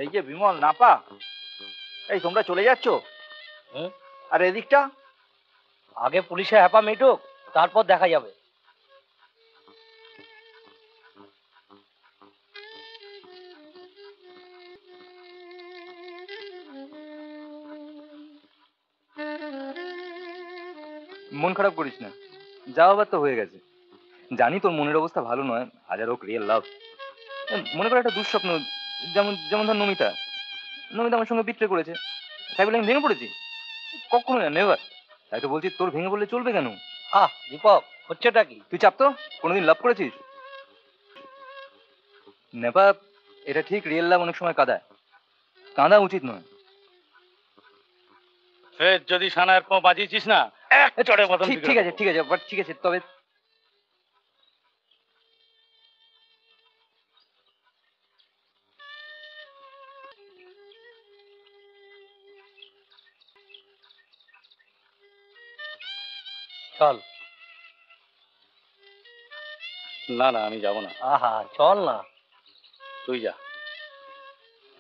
এই যে বিমল, নাপা, এই তোমরা চলে যাচ্ছ? আর এদিকটা আগে পুলিশে হ্যাপা মিটুক, তারপর দেখা যাবে। মন খারাপ করিস না, যা হবার তো হয়ে গেছে। জানি তোর মনের অবস্থা ভালো নয়, হাজার হোক রিয়েল লাভ। মনে কর একটা দুঃস্বপ্ন, যেমন যেমন ধর নমিতা আমার সঙ্গে বিট্রে করেছে, তাই বলে আমি ভেঙে পড়েছি? কখনো না, নেভার। তাই তো বলছি, তোর ভেঙে বললে চলবে কেন? দীপক, হচ্ছেটা কি? তুই চাপ তো, কোনোদিন লাভ করেছিস? নেপা, এটা ঠিক, রিয়েল লাভ অনেক সময় কাঁদায়, কাঁদা উচিত নয়। ফের যদি সানার পা বাজিয়েছিস না, এক চড়ে মতন ঠিক আছে, ঠিক আছে, বাট ঠিক আছে, তবে চল। না না, আমি যাব না। আহা, চল না। তুই যা।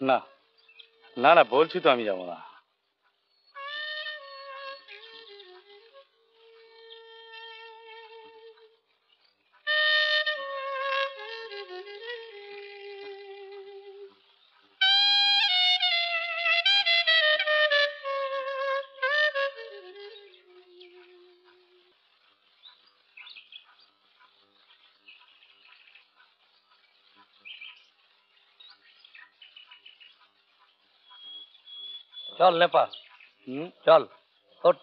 না না না, বলছি তো আমি যাব না। চল নেপা, চল। ওঠ।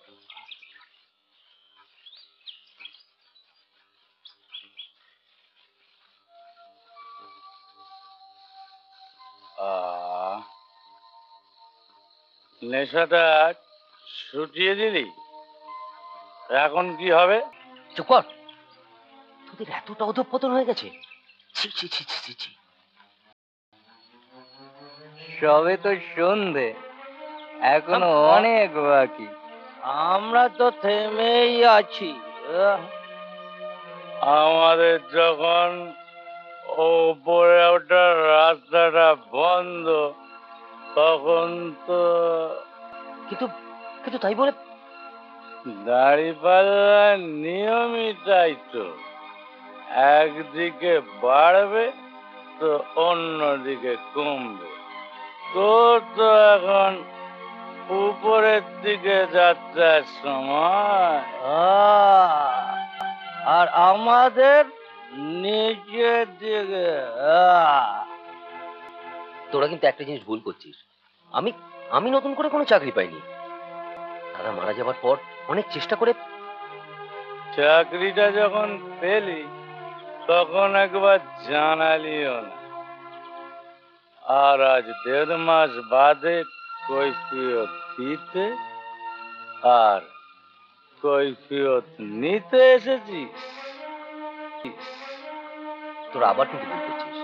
নেশাটা ছুটিয়ে দিলি, এখন কি হবে? চুপ কর, তোদের এতটা অধঃপতন হয়ে গেছে? ছি ছি ছি ছি ছি ছি। সবে তো সন্ধে, এখনো অনেক বাকি। আমরা তো থেমেই আছি। আমাদের যখন ওপরে ওঠার রাস্তাটা বন্ধ, তখন তো কিন্তু কিন্তু তাই বলে দাঁড়িপাল্লার নিয়মই তাই তো, একদিকে বাড়বে তো অন্যদিকে কমবে। তোর তো এখন উপরের দিকে যাত্রার সময়, আর আমাদের নিচের দিকে। তোরা কিন্তু একটা জিনিস ভুল করছিস। আমি আমি নতুন করে কোনো চাকরি পাইনি। দাদা মারা যাবার পর অনেক চেষ্টা করে চাকরিটা যখন পেলি তখন একবার জানালিও না, আর আজ 1.5 মাস বাদে কৈফিয়ত দিতে আর কৈফিয়ত নিতে এসেছিস। তোরা আবার কিন্তু ভুল করছিস।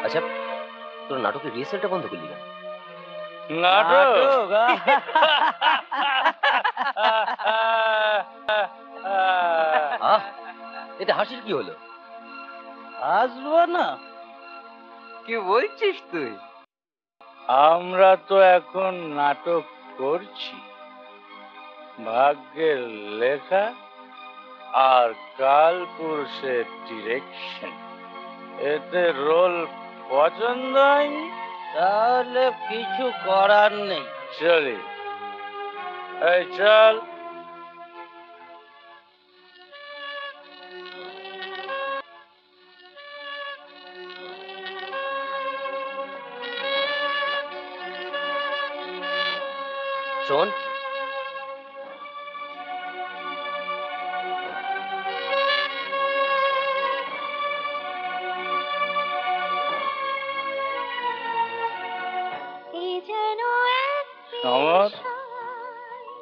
আচ্ছা, তোরা নাটকের রিহার্সালটা বন্ধ করলি কেন? নাটক? এটা হাসির কি হলো? আসবো না? কি বলছিস তুই? আমরা তো এখন নাটক করছি, ভাগ্যের লেখা আর কালপুরুষের ডিরেকশন। এতে রোল পছন্দ হয়নি, তাহলে কিছু করার নেই। চলি। এই চল। শোন, সমর,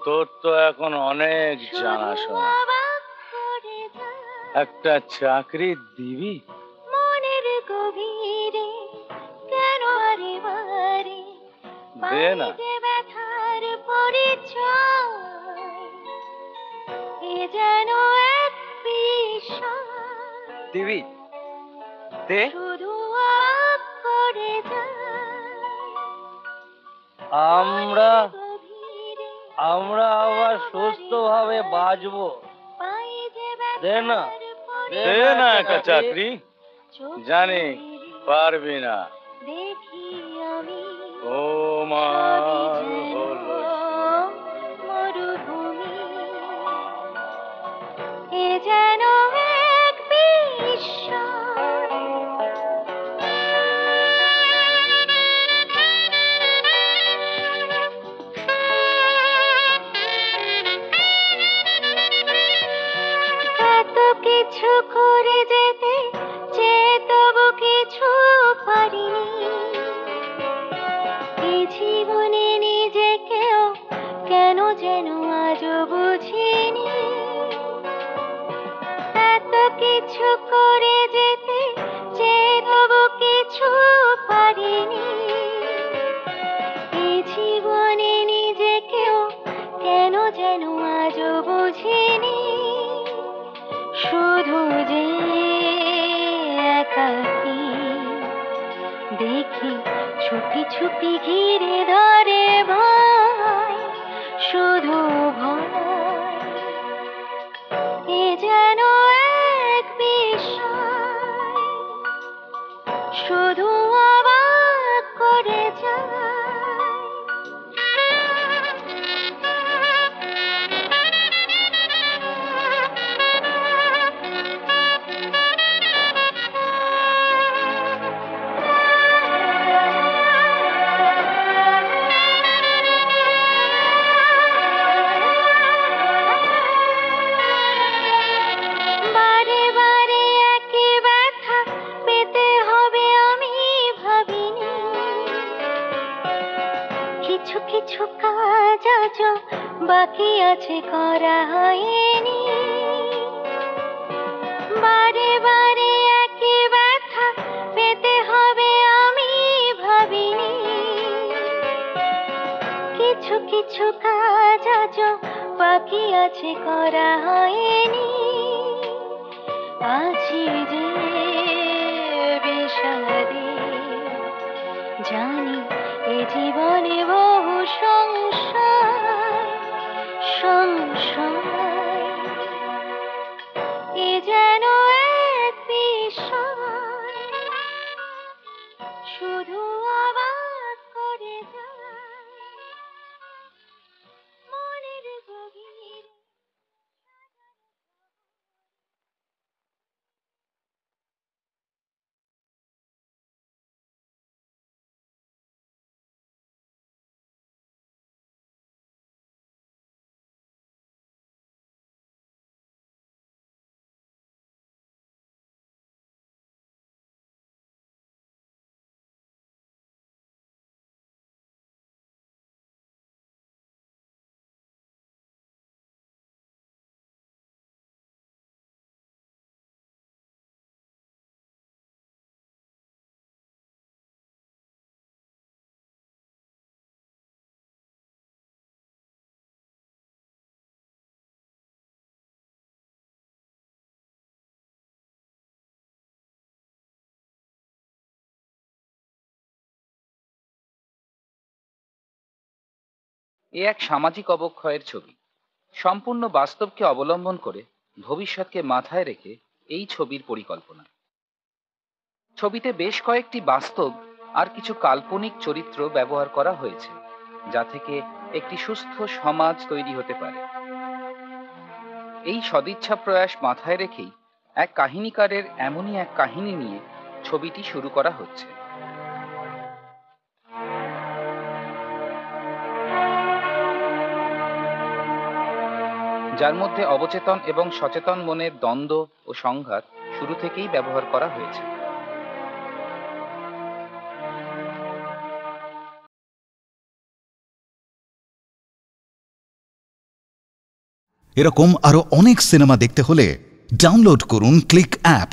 তোর তো এখন অনেক জানাশোনা, একটা চাকরি দিবি? মনের গভীরে কেন আরে বারে দে না। ব্যথার পরিচয় এ যেন এক বিষয় দিবি দে। শুধু আপ করে যায় আমরা আবার সুস্থভাবে বাঁচবো। দে না, দে না একটা চাকরি। জানি পারবি না। দেখি আমি ও মার হলো মরুভূমি এ যেন এক বিস্ময় এত কিছু করে যেতে চেয়ে তবু কিছু পারিনি এই জীবনে নিজেকেও কেন যেন আজও বুঝিনি এত কিছু করে যেতে চেয়ে তবু কিছু পারিনি এই জীবনে নিজেকেও কেন যেন আজও বুঝিনি শুধু যে একাকী দেখি ছুপি ছুপি ঘিরে ধরে ভয় শুধু ভয় এ যেন এক বিষয় শুধু অবাক করে যায় বারে বারে একই ব্যথা পেতে হবে আমি ভাবিনি কিছু কিছু কাজ আজও বাকি আছে করা হয়নি বারে বারে একই ব্যথা পেতে হবে আমি ভাবিনি কিছু কিছু কাজ আজও বাকি আছে করা হয়নি আছি যে বিষাদে জানি এ জীবনে বহু সংশয় সংশয় এ যেন এক বিষয় শুধু অবাক করে যায় মনের গভীরে এ এক সামাজিক অবক্ষয়ের ছবি। সম্পূর্ণ বাস্তবকে অবলম্বন করে ভবিষ্যৎকে মাথায় রেখে এই ছবির পরিকল্পনা। ছবিতে বেশ কয়েকটি বাস্তব আর কিছু কাল্পনিক চরিত্র ব্যবহার করা হয়েছে। যা থেকে একটি সুস্থ সমাজ তৈরি হতে পারে। এই সদিচ্ছা প্রয়াস মাথায় রেখেই এক কাহিনীকারের এমনই এক কাহিনী নিয়ে ছবিটি শুরু করা হচ্ছে। যার মধ্যে অবচেতন এবং সচেতন মনের দ্বন্দ্ব ও সংঘাত শুরু থেকেই ব্যবহার করা হয়েছে। এরকম আরো অনেক সিনেমা দেখতে হলে ডাউনলোড করুন ক্লিক অ্যাপ।